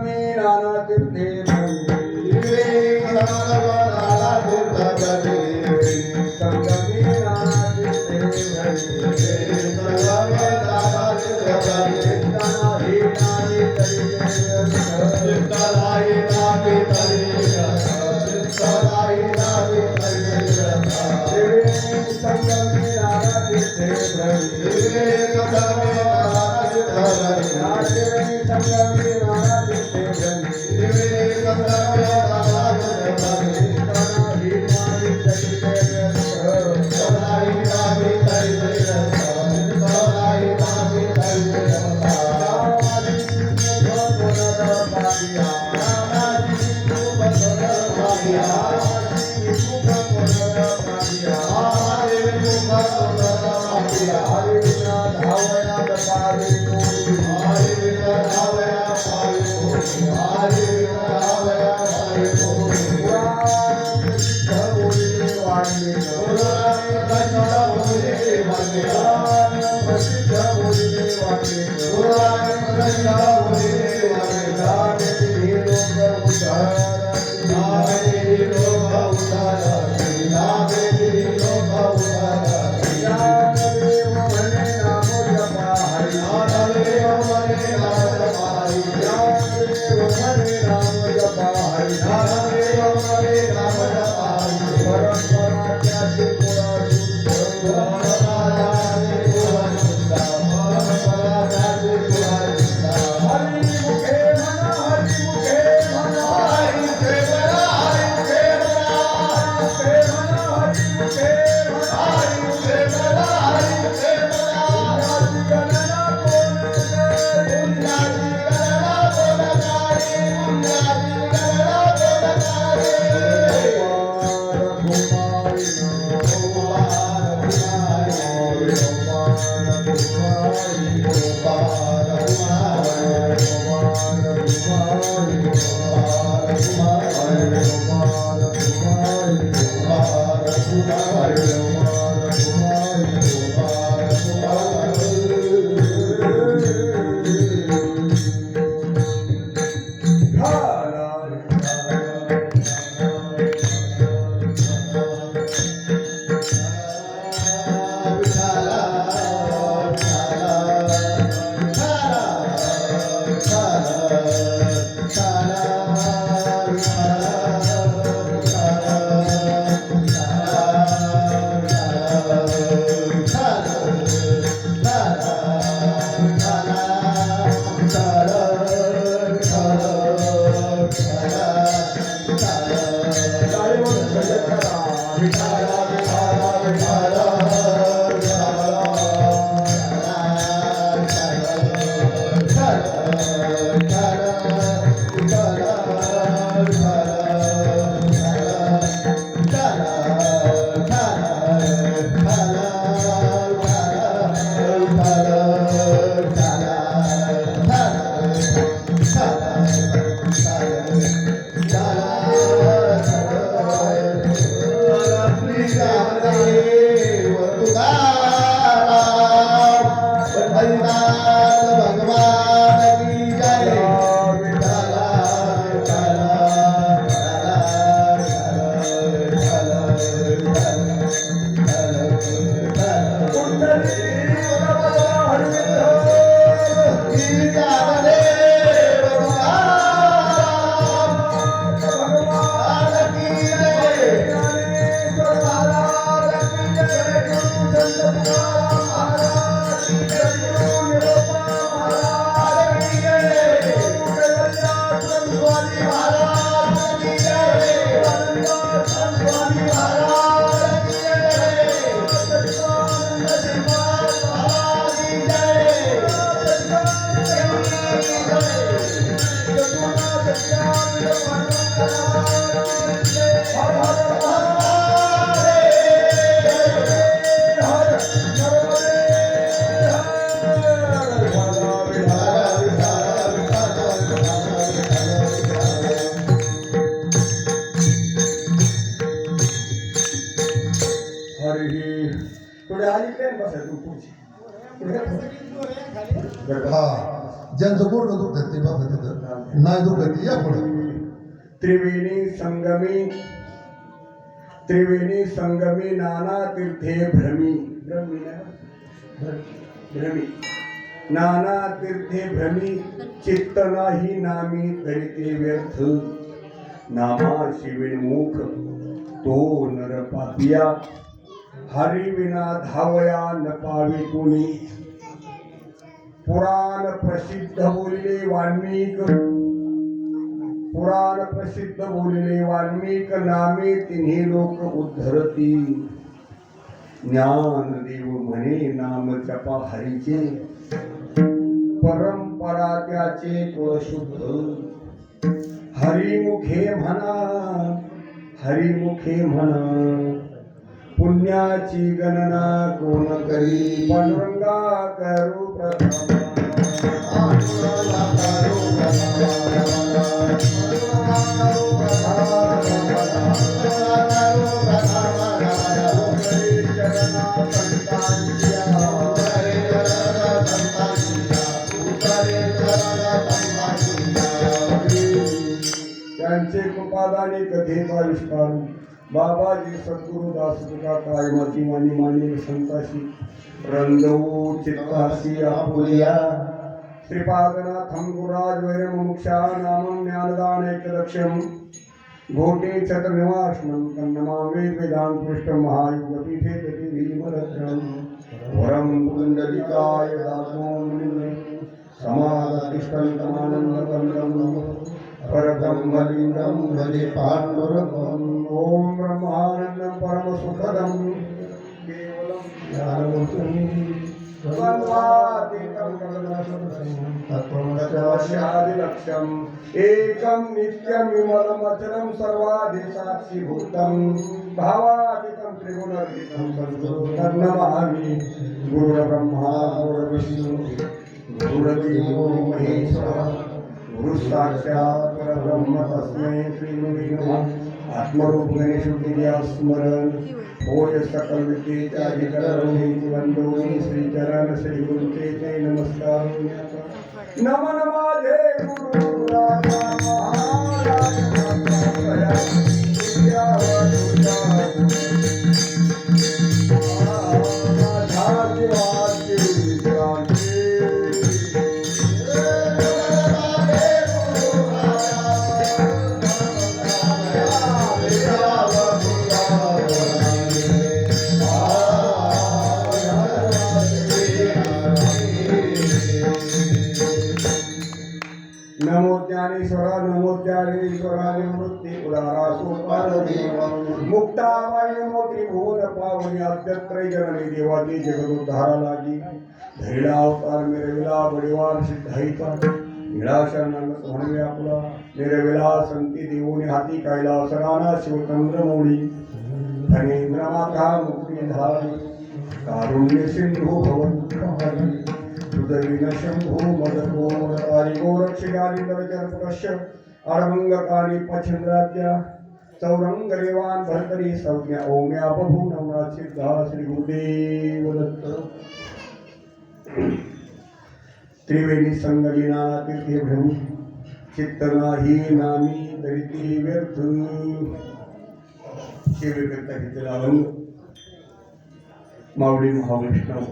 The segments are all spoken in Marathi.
संगमे नाना तीर्थे संगमे नाना ज्यांचं गोड दुखत ते बघा तिथं नाही दुखत या पुढं. त्रिवेणी संगमी नाना तीर्थे भ्रमी नाना तीर्थे भ्रमी चित्त नाही नामी करीते व्यर्थ नामा शिविन्मुख तो नर पापिया हरी विना धावया न पावे कोणी पुराण प्रसिद्ध बोलिले वाल्मिक नामे तिन्ही लोक उद्धरती ज्ञान देव म्हणे नाम जपा हरीचे परंपरा त्याचे कुळ शुद्ध हरिमुखे म्हणा पुण्याची गणना कोण करी पांडुरंगा करू प्रथम त्यांचे कृपादाने कथेचा विस्तार बाबाजी सद्गुरु दास तुका कायमाची मानी संताशी रंगवू चित्ताशी आपुलिया श्रीपादनाथं गुराज वैरम मुक्षा नामं ज्ञानदान एकदक्षम घोटे छत्रनिवासनं कन्नमामे वेदांत पृष्ठ महायुगपीठे गती भीमरत्रं वरं कुंडलिकाय दासो मुनिं समाधिष्ठन्तमानन्दकन्दं परब्रह्मलिङ्गं भजे पाण्डुरङ्गम् ॐ ब्रह्मानन्दं परमसुखदं केवलं ज्ञानमूर्तिं द्वन्द्वातीतं तत्त्वमस्यादिलक्ष्यम् एकं नित्यं विमलमचलं सर्वाधिसाक्षिभूतं भावातीतं त्रिगुणरहितं सद्गुरुं नमामि गुरुर्ब्रह्मा गुरुर्विष्णु गुरुर्देवो महेश्वरः गुरु साक्षात् परब्रह्म तस्मै श्री गुरुवे नमः आत्मरूप गणेशुक्रिया स्मरण होय सकल विद्येच्या अधिकरणे वंदोनी श्री चरण श्री गुरुचे ते नमस्कार नमन माझे गुरु राजा महाराज नमो ज्ञानेश्वरा नमो ज्ञानेश्वरा निवृत्ती उदारा सोपान देव मुक्ताबाई नमो त्रिभुवन पावनी अद्यत्रय जननी देवाची जगदोद्धारा लागी धैला अवतार मिरविला बडिवार सिद्धाईचा निळाशरणांगत म्हणवे आपला मिरविला संती देवोनी हाती कायला सराना शिवचंद्र मोडी फणेंद्र माता मुक्तीधारी कारुण्य सिंधू भवंत सुदर्विन शंभू मदको मदतारी गोरक्षिगारी दरचर्पकश्य अडभंगकारी पछंद्राद्या चौरंग रेवान भरतरी संज्ञा ओम्या बभू नवनाथ सिद्धा श्री गुरुदेव दत्त त्रिवेणी संगलीना तीर्थे भ्रमी चित्त नाही नामी दरिती व्यर्थ सेवेकरता घेतलेला अभंग माऊली महावैष्णव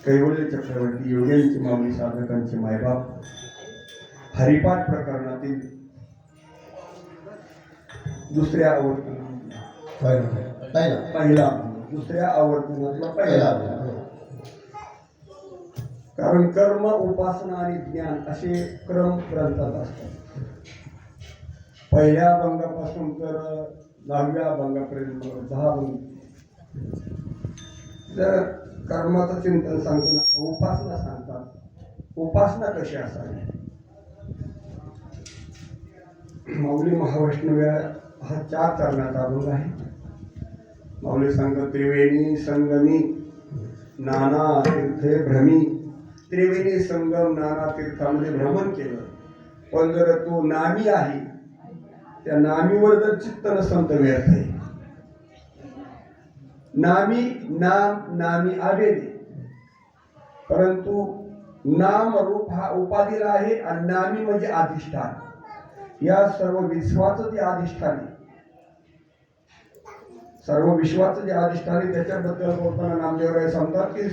कैवल्य चक्रवर्ती योग्यांची माऊली साधकांचे मायबाप हरिपाठ प्रकरणातील दुसऱ्या पहिला दुसऱ्या आवर्तनातला पहिला कारण कर्म उपासना आणि ज्ञान असे क्रम ग्रंथात असतात पहिल्या अभंगापासून तर 10व्या अभंगापर्यंत 10 अभंग जर कर्माचं चिंतन सांगताना उपासना सांगतात उपासना कशी असावी माऊली महावैष्णव्या हा 4 चरणाचा अभंग आहे माऊली सांग त्रिवेणी संगमी नाना तीर्थे भ्रमी त्रिवेणी संगम नाना तीर्थामध्ये भ्रमण केलं पण जर तो नामी आहे त्या नामीवर जर चित्त नसेल तर व्यर्थ आहे नामी नाम नामी आवेदे परंतु नाम रूप हा उपाधीला आहे आणि नामी म्हणजे अधिष्ठान। या सर्व विश्वाचं जे अधिष्ठान आहे, सर्व विश्वाचं जे अधिष्ठान आहे त्याच्याबद्दल बोलताना नामदेवराय सांगतात की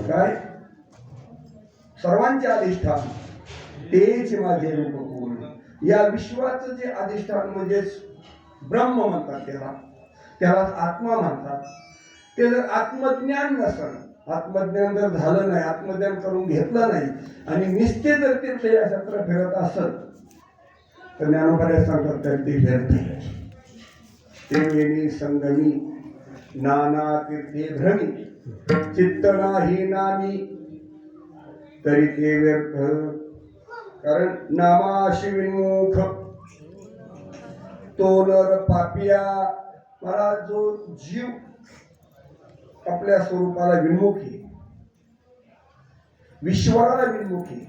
काय सर्वांचे अधिष्ठान तेच माझे रूप कोण। या विश्वाचं जे अधिष्ठान म्हणजे ब्रह्म म्हणतात, त्याला आत्मा म्हणतात। ते जर आत्मज्ञान नसेल, आत्मज्ञान जर झालं नाही, आत्मज्ञान करून घेतलं नाही आणि निश्चित जर ते या क्षेत्र फिरत असत तर ज्ञानोबा सांगतात तर ते फिरते। त्रिवेणी संगमी नाना तीर्थे भ्रमी चित्त नाही नामी तरी ते व्यर्थ। कारण नामाशी विन्मुख तो नर पापिया। मला जो जीव आपल्या स्वरूपाला विन्मुखी, विश्वाला विन्मुखी,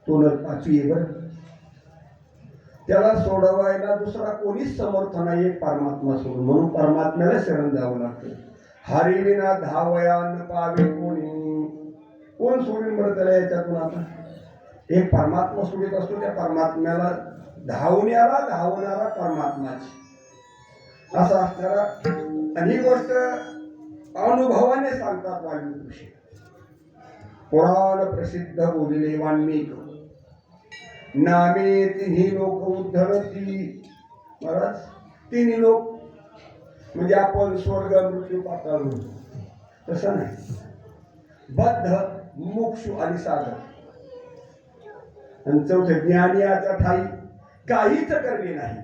तो नर पापी आहे बरं। त्याला सोडवायला दुसरा कोणीच समर्थ नाही, एक परमात्मा सोडून। म्हणून परमात्म्याला शरण जावं लागतं। हरिविना धावया न पावे कोणी, कोण सोडून बरं त्याला याच्यातून? आता एक परमात्मा सोडित असतो, त्या परमात्म्याला धावणारा परमात्माच असा असणारा। आणि ही गोष्ट अनुभवाने सांगतात वाल्मिक ऋषी। पुराण प्रसिद्ध बोलले वाल्मिक नामे तिन्ही लोक उद्धरती। महाराज तिन्ही लोक म्हणजे आपण स्वर्ग मृत्यू पाताळ तसं नाही, बद्ध मोक्ष आणि सागर। आणि चौथे ज्ञानियाचा ठाई काहीच करणे नाही।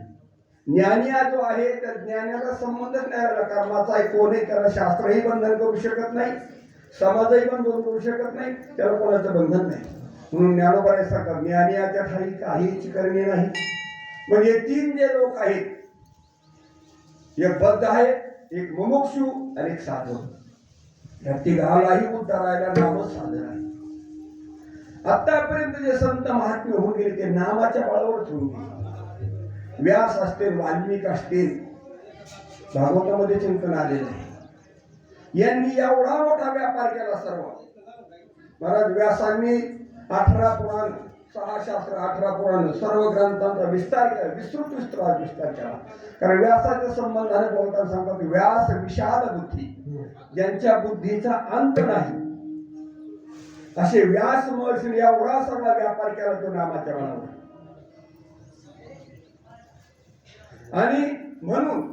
ज्ञानिया जो आहे त्या ज्ञानाला संबंधच नाही राहिला कर्माचा आहे। कोणही त्याला शास्त्रही बंधन करू शकत नाही, समाजही बंधन करू शकत नाही, त्याला कोणाचं बंधन नाही। म्हणून ज्ञानोबा सांगतात ज्ञानियाच्या ठाई काहीच करणे नाही। म्हणजे तीन जे लोक आहेत, एक बद्ध आहे, एक मुमुक्षु आणि एक साधक। या तिघालाही उद्धारायला नामच साधन आहे। आतापर्यंत जे संत महात्मे होऊन गेले ते नामाच्या बळावरच होऊन गेले। व्यास असतील, वाल्मिक असतील, भागवतामध्ये चिंतन आलेलं आहे। यांनी एवढा मोठा व्यापार केला सर्व। महाराज व्यासांनी 18 पुराण, 6 शास्त्र, 18 पुराण, सर्व ग्रंथांचा विस्तार केला, विस्तार केला। कारण व्यासाच्या संबंधाने बोलताना सांगतात व्यास विशाल बुद्धी, ज्यांच्या बुद्धीचा अंत नाही, असे व्यास महर्षीने एवढा सगळा व्यापार केला तो नामाच्या बळावर। आणि म्हणून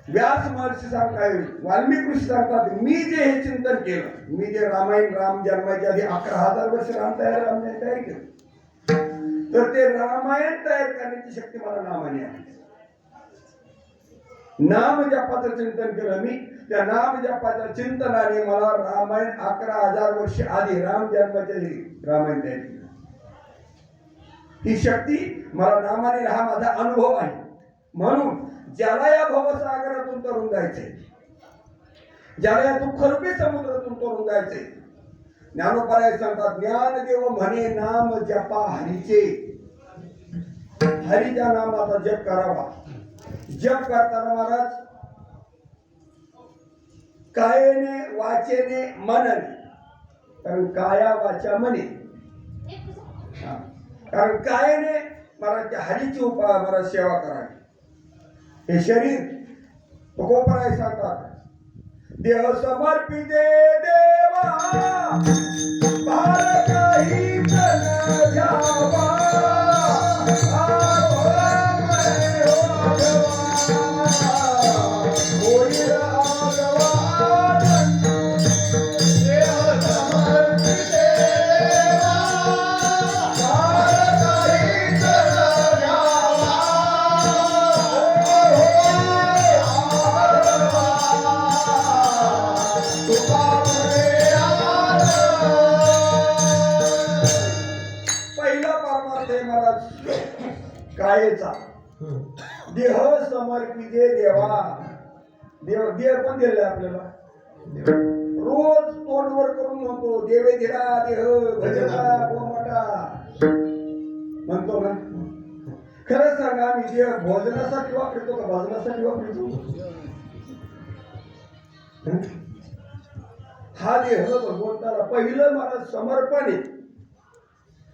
व्यास महर्षी सांगताय, वाल्मिक ऋषी सांगतात मी जे हे चिंतन केलं, मी जे रामायण राम जन्माच्या आधी 11,000 वर्ष राम तयार केलं, तर ते रामायण तयार करण्याची शक्ती मला नामाने आहे। नाम जपाचं चिंतन केलं मी, त्या नाम जपाच्या चिंतनाने मला रामायण 11,000 वर्ष आधी राम जन्माच्या आधी रामायण तयार केलं। ही शक्ती मला नामाने, हा माझा अनुभव आहे। म्हणून ज्याला या भवसागरातून तरुण जायचंय, ज्याला या दुःखरूपी समुद्रातून तरुण जायचंय, ज्ञानोबा सांगतात ज्ञानदेव म्हणे नाम जपा हरीचे। हरीच्या नामाचा जप करावा। जप करताना महाराज कायेने, वाचेने, मनाने, कारण काया वाचा मने, कारण कायेने महाराज हरीची महाराज सेवा करावी। हे शरीर तुकोबराय सांगतात देह समर्पिते देवा भार काही जन द्यावा। कायेचा देह समर्पिते देवा। देव पण दिले आपल्याला, रोज तोंडवर करून म्हणतो देवे दिला देह भजला गोमाटा म्हणतो ना। खरंच सांगा मी देह भोजनासाठी वापरतो का भजनासाठी वापरतो? हा देह भगवंताला पहिलं मला समर्पण आहे.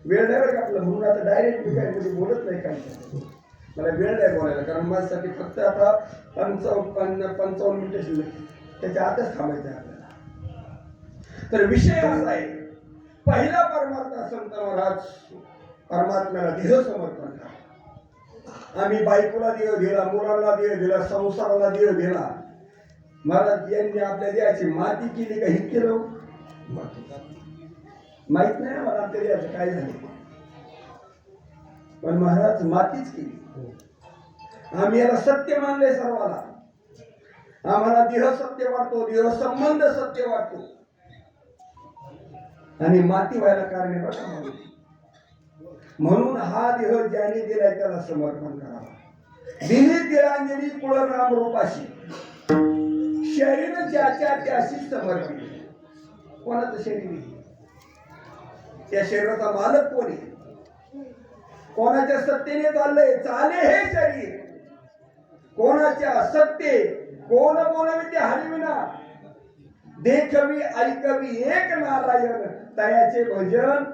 वेळ नाही बरं का आपलं, म्हणून आता डायरेक्ट मी काय म्हणजे बोलत नाही काय, मला वेळ नाही बोलायला, कारण माझ्यासाठी फक्त आता 55 मिनिटं शिल्लक, त्याच्या आतच थांबायचं आहे आपल्याला. तर विषय असा आहे, पहिला परमार्थ संत महाराज परमात्म्याला देह समर्पण करा. आम्ही बायकोला देह दिला, मुलाला देह दिला, संसाराला देह दिला. महाराज यांनी आपल्या देहाची माती केली का? ही केलं माहित नाही मला आपल्या देहाचं काय झालं, पण महाराज मातीच केली. आम्ही याला सत्य मानले सर्वाला. आम्हाला देह सत्य वाटतो, देह संबंध सत्य वाटतो, आणि माती व्हायला कारण आहे बघा. म्हणून हा देह ज्याने दिलाय त्याला समर्पण करावा. दिली तिळांजली कुळ राम रूपाशी, शरीर ज्याच्या त्याशी समर्पित. कोणाचं शरीर आहे? त्या शरीराचा मालक कोण आहे? कोणाच्या सत्तेने चाललंय? चाले हे शरीर. कोणाच्या सत्ते? कोण बोलवी ते हरिविना, देखवी ऐकवी एक नारायण, तयाचे भजन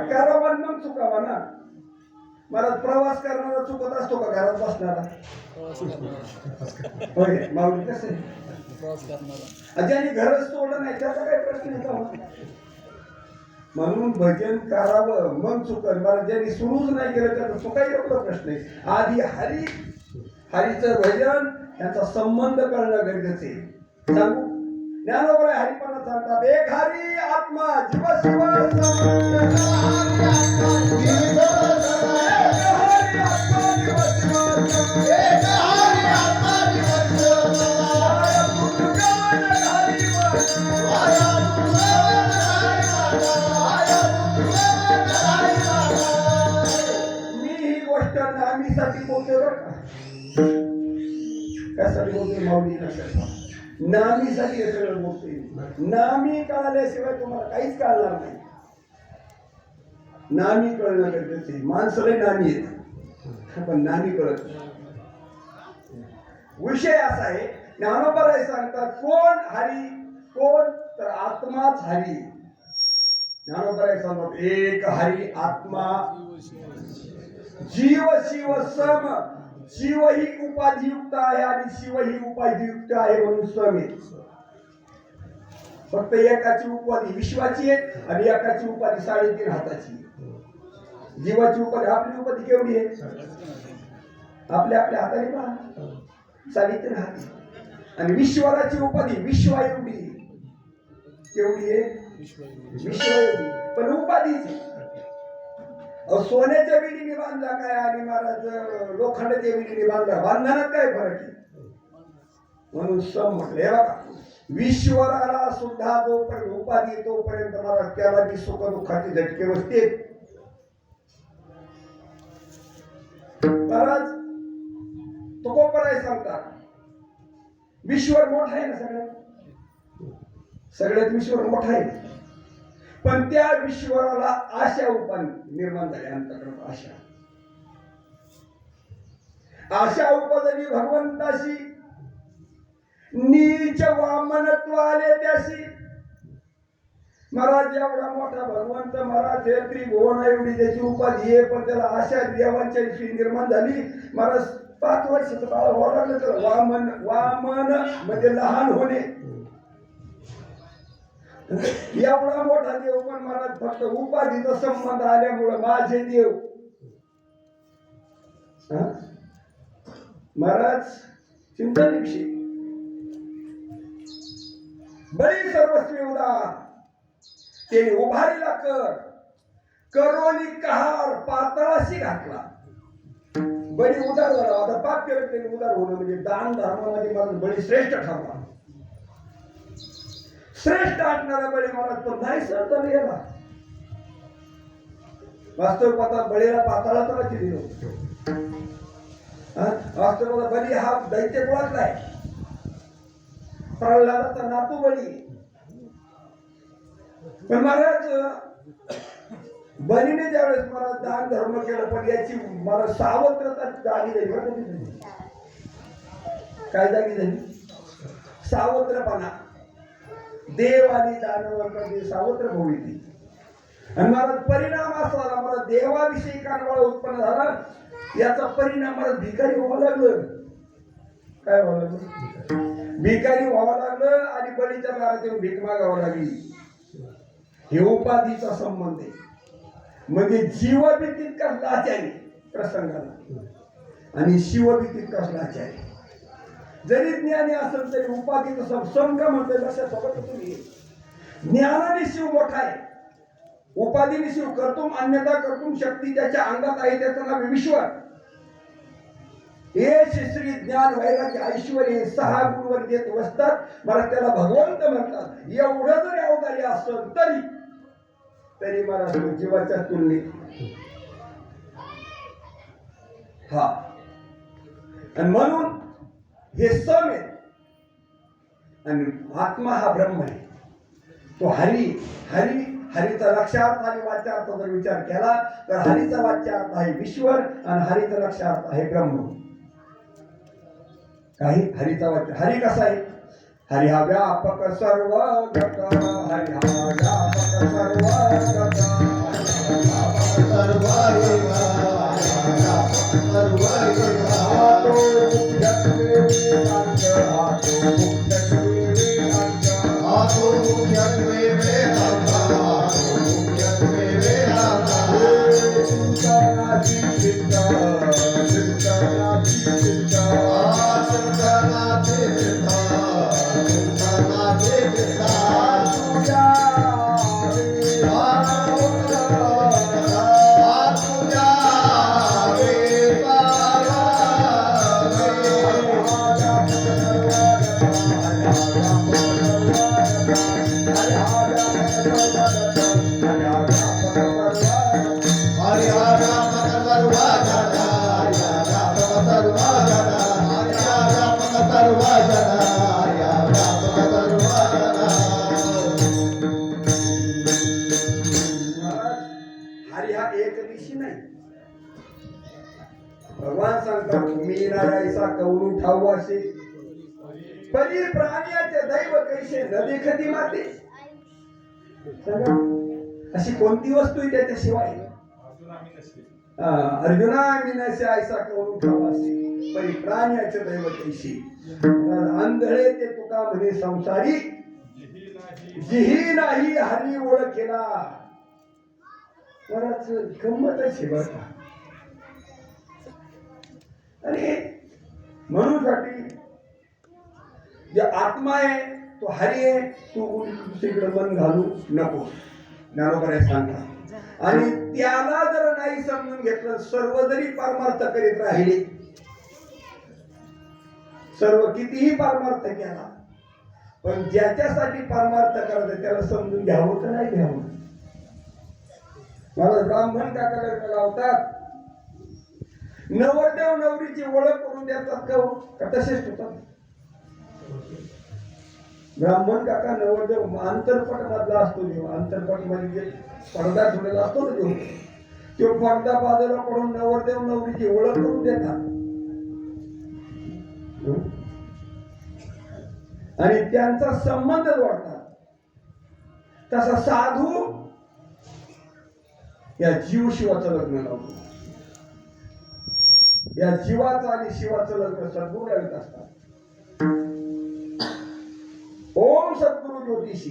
करावं मग चुकावा ना. मला प्रवास करणारा चुकत असतो का घरात बसणारा? होय माऊली कसं आहे, ज्याने घरच सोडलं नाही त्याचा काही प्रश्न आहे का? म्हणून भजन करावं मग चुकल. मला ज्यांनी सुरूच नाही केलं त्याचा चुकाही एवढा प्रश्न आहे. आधी हरीचं भजन, यांचा संबंध करणं गरजेचं आहे. सांगू ज्ञानोबा हरिपणा सांगतात, एक हरी आत्मा जीव शिव मी ही गोष्ट नामीसाठी बोलतोय बरं का. कशासाठी बोलतोय माऊली? नामीसाठी हे सगळं बोलतोय. नामी कळाल्याशिवाय तुम्हाला काहीच कळणार नाही. नामी कळणं गरजेचं आहे. माणसाला नामी येत पण नामी कळत नाही. विषय असा आहे, ज्ञानोबा सांगतात कोण हरी, कोण तर आत्माच हरी. ज्ञानोबा सांगतात एक हरी आत्मा जीव शिव सम. शिव ही उपाधियुक्त आहे आणि शिव ही उपाधियुक्त आहे म्हणून सम आहे. फक्त एकाची उपाधी विश्वाची आहे आणि एकाची उपाधी 3.5 हाताची. जीवाची उपाधी, आपली उपाधी केवढी आहे? आपल्या हाताने पहा 3.5 हात. आणि विश्वराची उपाधी विश्वा एवढी केवढी आहे? विश्व एवढी, पण उपाधीची. सोन्याच्या विडीने बांधला काय आणि महाराज लोखंडाच्या विडीने बांधला, बांधण्यात काय फरक आहे? म्हणून सम म्हटले. हे बघा, विश्वराला सुद्धा जोपर्यंत उपाधी तोपर्यंत महाराज त्याला बी सुख दुःखाचे झटके बसते. महाराज तुकोबराय सांगतात विश्वर मोठा आहे ना, सगळ्यात विश्वर मोठा आहे, पण त्या विश्वराला आशा निर्माण झाली अंतःकरणात. आशा उपजली भगवंताशी, नीच वामनत्व आले त्याशी. महाराज एवढा मोठा भगवंत, महाराज त्रिभुवन एवढी त्याची उपाधी आहे, पण त्याला आशा देवांच्या विषयी निर्माण झाली. महाराज 5 वर्षाचं बाळ व्हावं लागलं त्याला. वामन म्हणजे लहान होणे. एवढा मोठा देव, पण महाराज फक्त उपाधीचा संबंध आल्यामुळे माझे देव. महाराज चिंतन विषय बळी सर्वस्वी उदार, त्याने उभारीला करोनी कहार पाताळाशी घातला. बळी उदार झाला. आता पाप केलं त्याने उदार होणं म्हणजे दान धर्मामध्ये मला बळी श्रेष्ठ ठरला. श्रेष्ठ आटणारा बळी महाराज पण नाही सर झालं याला. वास्तव पाता बळीला पाताळाचा दिलं. वास्तव बळी हा दैत्य कुळातला आहे. प्रल्हादाचा नातू बळी. पण महाराज बळीने ज्यावेळेस महाराज दान धर्म केलं, पण याची मला सावत्रता जागी झाली. काय जागी झाली? सावत्रपणा. देव आणि दानव कधी सावत्र भविती. आणि मला परिणाम असा झाला, मला देवाविषयी कानवाळा उत्पन्न झाला. याचा परिणाम मला भिकारी व्हावं लागलं. काय व्हावं लागलं? भिकारी व्हावं लागलं आणि बळीच्या दारात येऊन भीक मागावं लागली. हे उपाधीचा संबंध आहे. म्हणजे जीवभीतीत कसला आचार्य प्रसंगाला आणि शिवभीतीत कसला आचार्य. जरी ज्ञानी असेल तरी उपाधीचा संघ म्हणतोय लक्षात सोबत तुम्ही. ज्ञानाने शिव मोठा आहे, उपाधीने शिव कर्तुम अन्यथा कर्तुम शक्ती ज्याच्या अंगात आहे त्याचं नाव विश्वर. हे श्री ज्ञान वैराग्य ऐश्वर हे 6 गुणवर देत बसतात. मला त्याला भगवंत म्हणतात. एवढं जरी अवतारी असेल तरी मला जीवाच्या तुलनेत हा. आणि म्हणून हे सम आहे. आणि आत्मा हा ब्रह्म आहे, तो हरी. हरीचा लक्षार्थ आणि वाच्यार्थ जर विचार केला तर हरीचा वाच्यार्थ आहे विश्वर आणि हरीचा लक्षार्थ आहे ब्रह्म. काही हरीचा वाच्य हरी कसा आहे? हरी हा व्यापक सर्व गत, हरी हा व्यापक सर्व गत, भगवान सांगतात मी नारायसा कवरू ठाऊ असे परी प्राण्याचे दैव कैसे न देखती माते. अशी कोणती वस्तू आहे त्याच्याशिवाय? अर्जुना मी नसे ऐसा कवरू ठाऊ असे परी प्राण्याचे दैव कैसे. आंधळे ते तुका म्हणे संसारी जिही नाही हरी ओळखेला. बराच गंमत आहे बरं. आणि म्हणून साठी जे आत्मा आहे तो हरी आहे. तू दुसरीकडे मन घालू नको, ज्ञानोबा सांगता. आणि त्याला जर नाही समजून घेतलं, सर्व जरी परमार्थ करीत राहिले, सर्व कितीही परमार्थ केला, पण ज्याच्यासाठी परमार्थ करत त्याला समजून घ्यावं तर नाही घ्यावं. मला ब्राह्मण काका लावतात, नवरदेव नवरीची ओळख करून देतात का तसेच होतात. ब्राह्मण काका नवरदेव अंतरपट मधला असतो. जेव्हा अंतरपट मध्ये जे पडदा ठेवलेला असतो ना तो पडदा बाजूला पडून नवरदेव नवरीची ओळख करून देतात. आणि त्यांचा संबंध जोडतात. तसा साधू या जीव शिवाचं लग्न लावतो. या जीवाचं आणि शिवाचं लग्न सद्गुरू लावित असतात. ओम सद्गुरु ज्योतिषी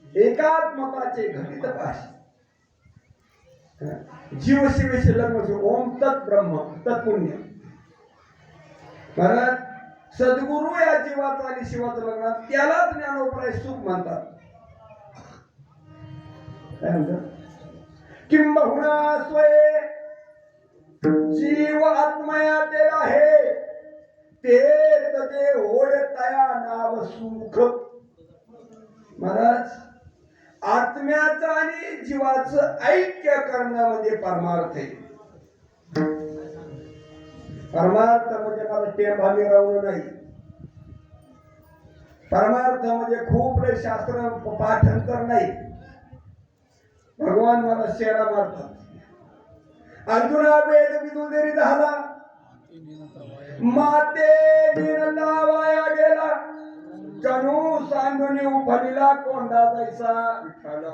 एकात्मकाचे घटित पाशी. जीव शिवेचे लग्न ओम तत् ब्रह्म तत्पुण्य. कारण सद्गुरु या जीवाचं आणि शिवाचं लग्न त्यालाच ज्ञानोपराय सुख म्हणतात. काय म्हणतात? किंबहुना स्वये जीव आत्मया ते आहे ते तजे होय तया नाव सुख. महाराज आत्म्याचं आणि जीवाचं ऐक्य करणं म्हणजे परमार्थ आहे. परमार्थ म्हणजे मला टेम भागी राहणं नाही. परमार्थ म्हणजे खूप शास्त्र पाठांतर नाही. भगवान मला शेरा मारतात. अर्जुना वेद विदुदेरी झाला माते दिन लावाया गेला जणू सांडून उफालीला कोंडा जायचा. विठाला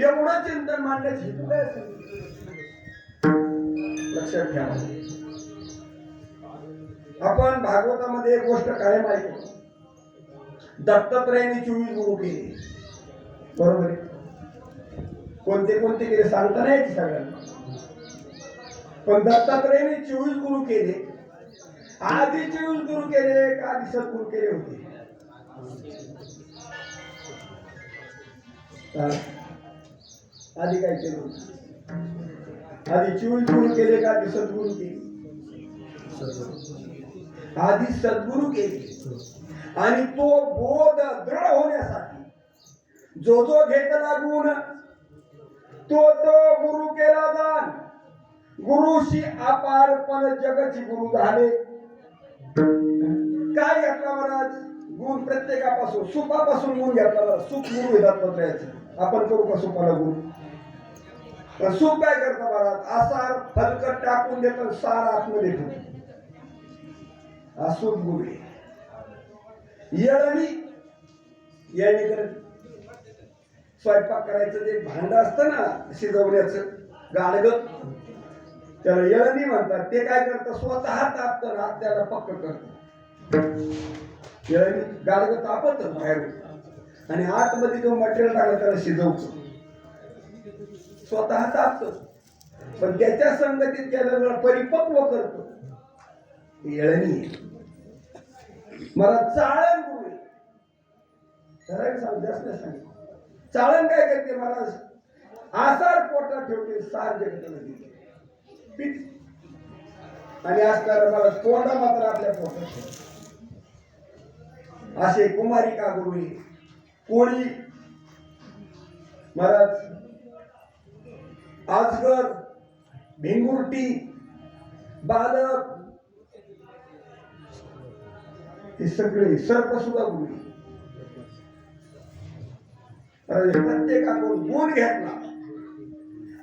एवढं चिंतन मांडण्याची हेतू काय असेल? लक्षात ठेवा. आपण भागवतामध्ये एक गोष्ट कायम ऐकतो. दत्तात्रयाने 24 गुरु केले. बरोबर आहे. कोणते कोणते केले सांगता नाही येत सगळ्यांना, पण दत्तात्रयाने 24 गुरु केले. आधी 24 गुरु केले का आधी सद्गुरु केले होते? आधी काय केलं? आधी 24 गुरु केले का आधी सद्गुरु केले? आधी सद्गुरु केले. आणि तो बोध दृढ होण्यासाठी जो जो घेतला गुण तो तो गुरु केला दान. गुरुशी अपारपण जगची गुरु झाले. काय घेतला महाराज? गुण प्रत्येकापासून, सुपापासून गुण घेतला. सुप गुरु येतात पत्रायचं. आपण करू का सुपाला गुरु? सुप काय करता महाराज? आसार फलकट टाकून देतात, सार आतमध्ये ठेवतो. असूप गुरु. येळणी येळणी करत स्वयंपाक करायचं जे भांड असतं ना शिजवण्याचं गाडगं, त्याला येळणी म्हणतात. ते काय करतं? स्वतः तापतं ना त्याला पक्क करतं. येळणी गाडगं तापत बाहेर आणि आतमध्ये जो मटेरियल टाकलं त्याला शिजवतो. स्वतः तापतं पण त्याच्या संगतीत केलेला परिपक्व करतो. येळणी मला चाळण गुरु सांग. चाळण काय करते महाराज? आसार पोटात ठेवते, सार जगताला देते पीठ आणि असणार मला तोंडा मात्र आपल्या पोटात. असे कुमारिका गुरु, कोळी महाराज, आजगर, भिंगुरटी, बालक, हे सगळे सर्प सुद्धा गुरु. प्रत्येकाकडून गुण घेतला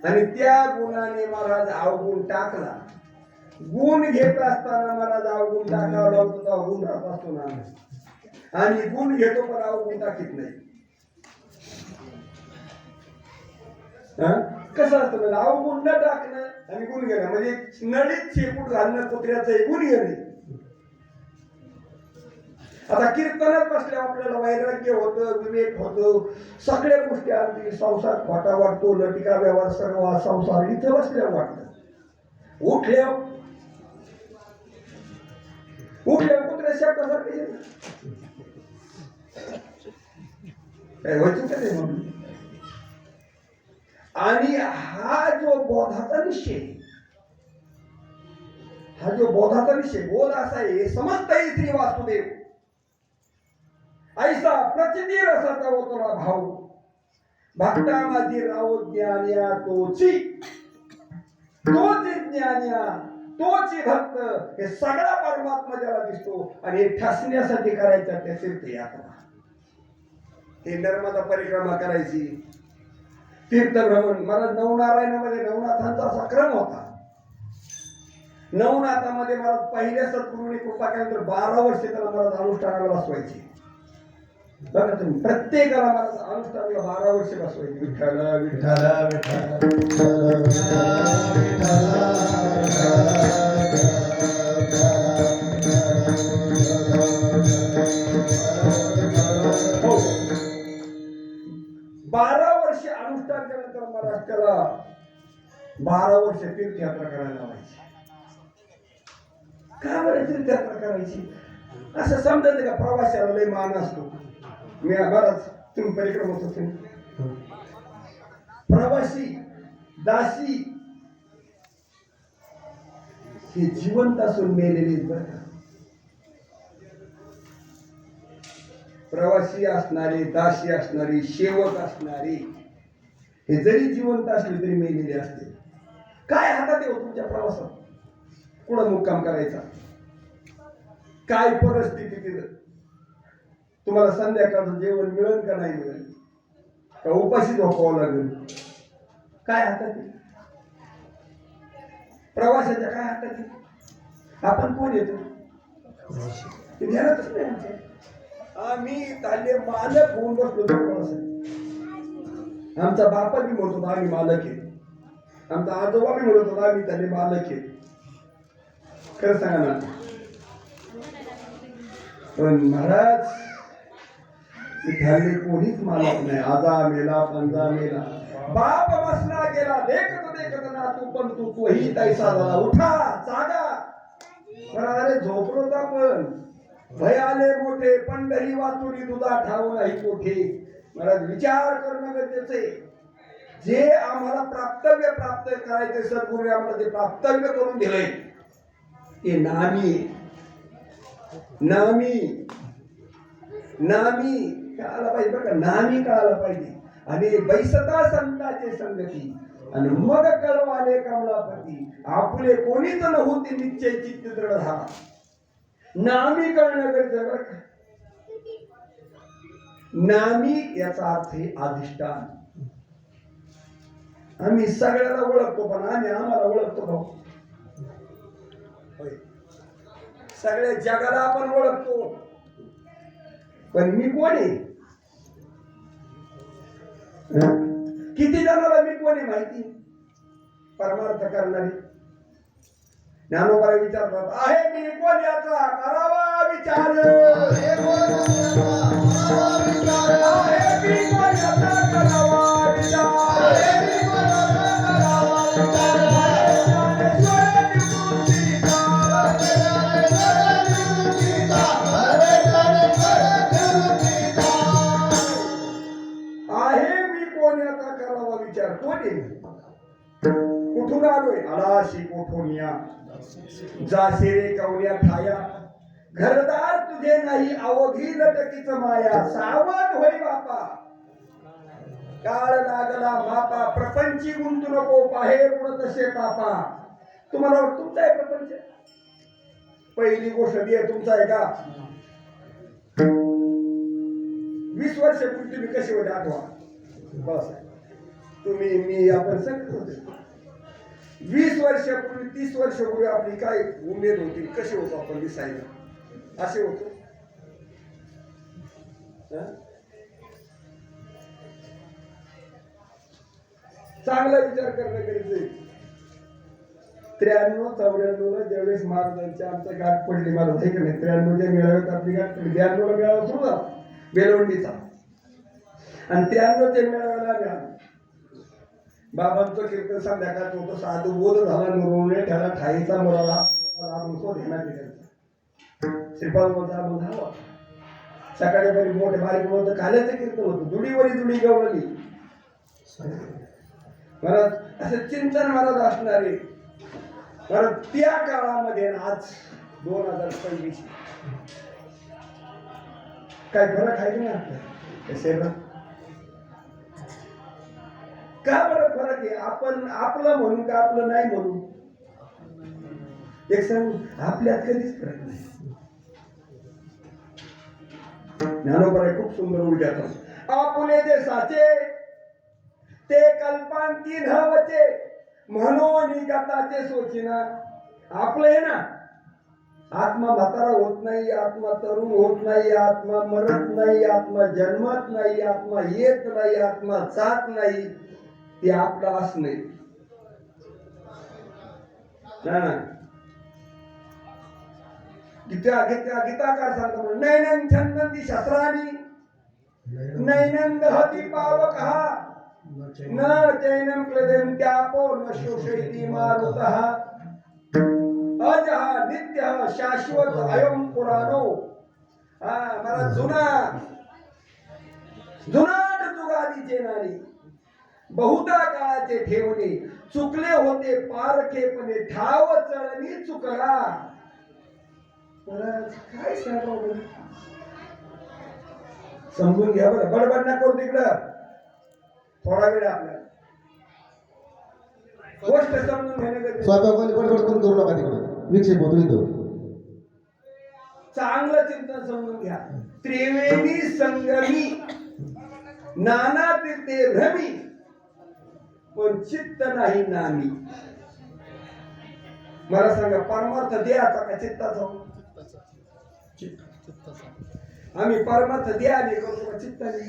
आणि त्या गुणाने महाराज अवगुण टाकला. गुण घेत असताना महाराज अवगुण टाकावा लागतो. अवगुण राहतो ना, आणि गुण घेतो पण अवगुण टाकीत नाही. कसं असतं म्हणजे अवगुण न टाकणं आणि गुण घेणं म्हणजे नळीत शेपूट घालणं कुत्र्याचं गुण घेणे. आता कीर्तनात बसल्या आपल्याला वैराग्य होतं, विवेक होतं, सगळ्या गोष्टी अगदी संसार खोटा वाटतो, लटिका व्यवहार सर्व संसार इथं बसल्या वाटतं. उठल्या कुत्र्या शब्दासारखे व्हायचं का ते म्हणून. आणि हा जो बोधाचा निश्चय, बोध असा आहे, समजता श्री वासुदेव ऐसा प्रचिती रसाचा होतला भाऊ. भक्ता माझी राव ज्ञानिया तोची ज्ञानिया तोची भक्त. हे सगळा परमात्मा ज्याला दिसतो आणि हे ठसण्यासाठी करायचा त्या तीर्थयात्रा. हे नर्मदा परिक्रमा करायची, तीर्थभ्रमण. मला नवनारायणामध्ये नवनाथांचा असा क्रम होता. नवनाथामध्ये मला पहिल्या सद्गुरूंनी कृपा केल्यानंतर 12 वर्षे त्याला मला अनुष्ठानाला बसवायची. बघा तुम्ही, प्रत्येकाला मला अनुष्ठानाला 12 वर्षे बसवायची. विठ्ठल विठ्ठल विठ्ठल हो. 12 वर्षे अनुष्ठान केल्यानंतर मला त्याला 12 वर्षे तीर्थयात्रा करायला लावायची. का बरं तीर्थयात्रा करायची? असं समजत का प्रवासाला लय मान असतो. मी बराच तुम्ही परिक्रम होत होते. प्रवासी दासी हे जिवंत असून मेलेले बरं. प्रवासी असणारे, दासी असणारी, सेवक असणारे हे जरी जिवंत असले तरी मेलेले असते. काय हातात येऊ तुमच्या प्रवासात? कुठं मुक्काम करायचा? काय परिस्थिती तिथं? तुम्हाला संध्याकाळचं जेवण मिळेल का नाही मिळेल? का उपाशी झोपावं लागेल? काय हातात आहे? प्रवासाच्या काय हातात आहे? आपण कोण येतो ते ध्यानातच नाही आमच्या. आम्ही ताले मालक होऊन बसलो प्रवासात. आमचा बापा बी म्हणतो आम्ही मालक आहे, आमचा आजोबा बी म्हणत होता आम्ही त्याने मालक आहे. खरं सांगा ना. पण महाराज इथाले कोणीच मालक नाही. आजा मेला, पंजा मेला, बाप बसला गेला, देखत देखत ना तू पण तोही तैसा झाला. उठा जागा. अरे झोपलो तर पण भय आले मोठे, पंढरी वाचुरी दुधा ठाऊ नाही कोठे. महाराज विचार करणं गरजेचं आहे. जे आम्हाला प्राप्तव्य प्राप्त करायचे सद्गुरू आम्हाला ते प्राप्तव्य करून दिलंय ते नामी नामी नामी कळायला पाहिजे बरं का. नामी कळायला पाहिजे. आणि बैसता संताचे संगती आणि मग कळवाले कमलापती. आपले कोणीच नव्हते निश्चय चित्त दृढ झाला. नामी कळणं गरजेचं बरं का. नामी याचा अर्थ आहे अधिष्ठान. आम्ही सगळ्याला ओळखतो पण आम्ही आम्हाला ओळखतो भाऊ. सगळ्या जगाला आपण ओळखतो पण मी कोण आहे? किती जणांना मी कोण आहे माहिती? परमार्थ करणारे ज्ञानोबाला विचारतात आहे मी कोण याचा करावा विचार. आहे मी कोण याचा करावा विचार. कुठून आलोय? आलाशी कोठून या जासे रे कवड्या ठाया. घरदार तुझे नाही अवघी लटकीच माया. सावध होई बापा काळ लागला मापा. प्रपंची गुंतू नको पाहे पुढं तसे पापा. तुम्हाला तुमचा आहे प्रपंच? पहिली गोष्ट दे तुमचा आहे का? 20 वर्षापूर्वी तुम्ही कसे होते आठवा. बस तुम्ही मी आपण सगळे होते. 20 वर्षापूर्वी 30 वर्षापूर्वी आपली काय उमेद होती, कसे होतो आपण दिसायला? असे होतो. चांगला विचार करणं गरजेचं आहे. 93-94 ला ज्यावेळेस महाराजांची आमच्या गाठ पडली महाराज हे की नाही 93च्या मेळाव्यात आपली गाठ पडली. 92ला मेळावा सुरू झाला बेलवंडीचा आणि 93च्या मेळाव्याला आम्ही आलो. बाबांचं कीर्तन संध्याकाळचं होतं. साधू बोध झाला नुरवणे त्याला ठाईचा मुलाला श्रीपाद झाला. सकाळी बरी मोठे बारीक होतं काल्याचं कीर्तन होतं. दुडीवरी दुडी गवळली महाराज. असं चिंतन महाराज असणारे महाराज त्या काळामध्ये आज 2025 काय फरक आहे ना आपल्या? का बरं फरक आहे? आपण आपलं म्हणून का आपलं नाही म्हणून? एक सांगू आपल्यात कधीच फरक नाही. ज्ञानोबा खूप सुंदर उलट्यात आपुले जे साचे ते कल्पांती न वचे म्हणून गताचे सोचिना. आपलं आहे ना आत्मा म्हातारा होत नाही, आत्मा तरुण होत नाही, आत्मा मरत नाही, आत्मा जन्मत नाही, आत्मा येत नाही, आत्मा जात नाही. ते आपलं असं नाही ना. गीताकार सांगतो नैनंद छंदंती शस्त्राणी नैनंद हती पावक न चैनम क्लेदं त्यापो न शोषयति मारुतः अजः नित्यः शाश्वत अयं पुराणो. मला जुनाट जुगादीचे नारी बहुधा काळाचे ठेवणे चुकले होते पारखेपणे ठाव चळणी चुकला. काय सांगावं समजून घ्या बरं. बडबड ना करू तिकडं. थोडा वेळ आपल्याला गोष्ट समजून घेणं गरजेचं. स्वयंपाक बडबड पण करू नका तिकडे विक्षेप होतो इथं. चांगलं चिंतन समजून घ्या. त्रिवेणी संगमी नाना तीर्थे भ्रमी पण चित्त नाही नामी. मला सांगा परमार्थ देहाचा का चित्ताचा? आम्ही परमार्थ देहाने करतो का चित्ताने?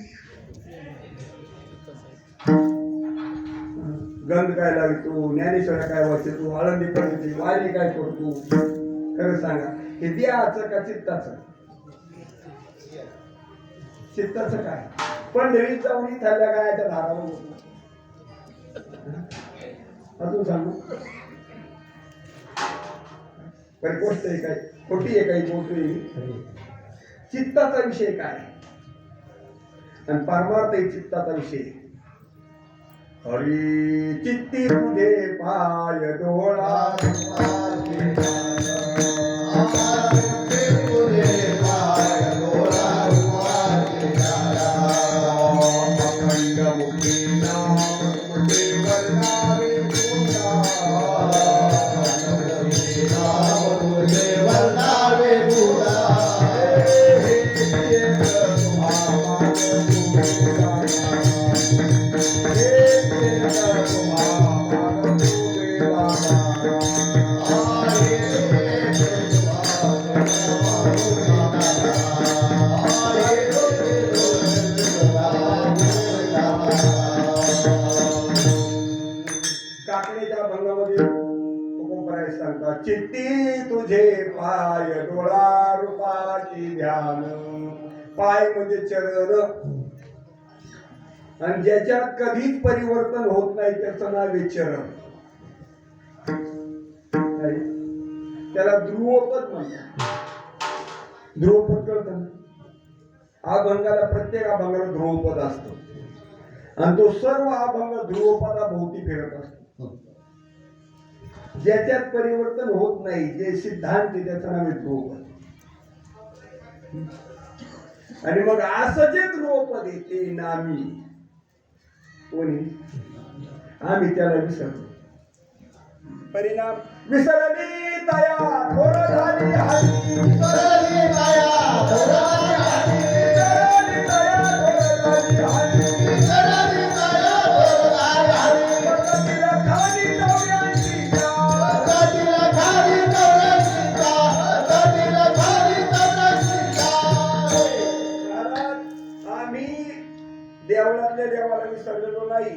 गंध काय लावतो, ज्ञानेश्वर काय वाचतो, आळंदी पडते, वारी काय करतो? खरं सांगा हे देहाचं का चित्ताचं? चित्ताचं काय? पंढरीत जाऊन इथल्या गायाच्या धारावर होतो. अजून सांगू पण गोष्ट आहे काय खोटी आहे काही बोलतोय. चित्ताचा विषय काय आणि परमार्थ आहे चित्ताचा विषय. हरी चित्ती तुझे पाय डोळा चित्ती तुझे पाय डोळा रूपाची ध्यान. पाय म्हणजे चरण आणि ज्याच्यात कधीच परिवर्तन होत नाही त्याचं नाव आहे चरण. त्याला ध्रुवपद म्हणतात. ध्रुवपद कळतं ना? अभंगाला प्रत्येक अभंगाला ध्रुवपद असतो आणि तो सर्व अभंग ध्रुवपदाभोवती फिरत असतो. ज्याच्यात परिवर्तन होत नाही जे सिद्धांत त्याचं नाव आहे ध्रुवपद. आणि मग असं जे ध्रुवपद आहे ते नामी कोणी आम्ही त्याला विसरलो. परिणाम विसरली दया थोर झाली हरी. विसरली दया थोर झाली हरी. विसरली दया थोर झाली हरी. विसरली दया थोर झाली हरी. पकडीला खाली जाऊयांची जा. पकडीला खाली जाऊयांची जा. पकडीला खाली जाऊयांची जा. आम्ही देवळातल्या देवाला विसरलेलो नाही.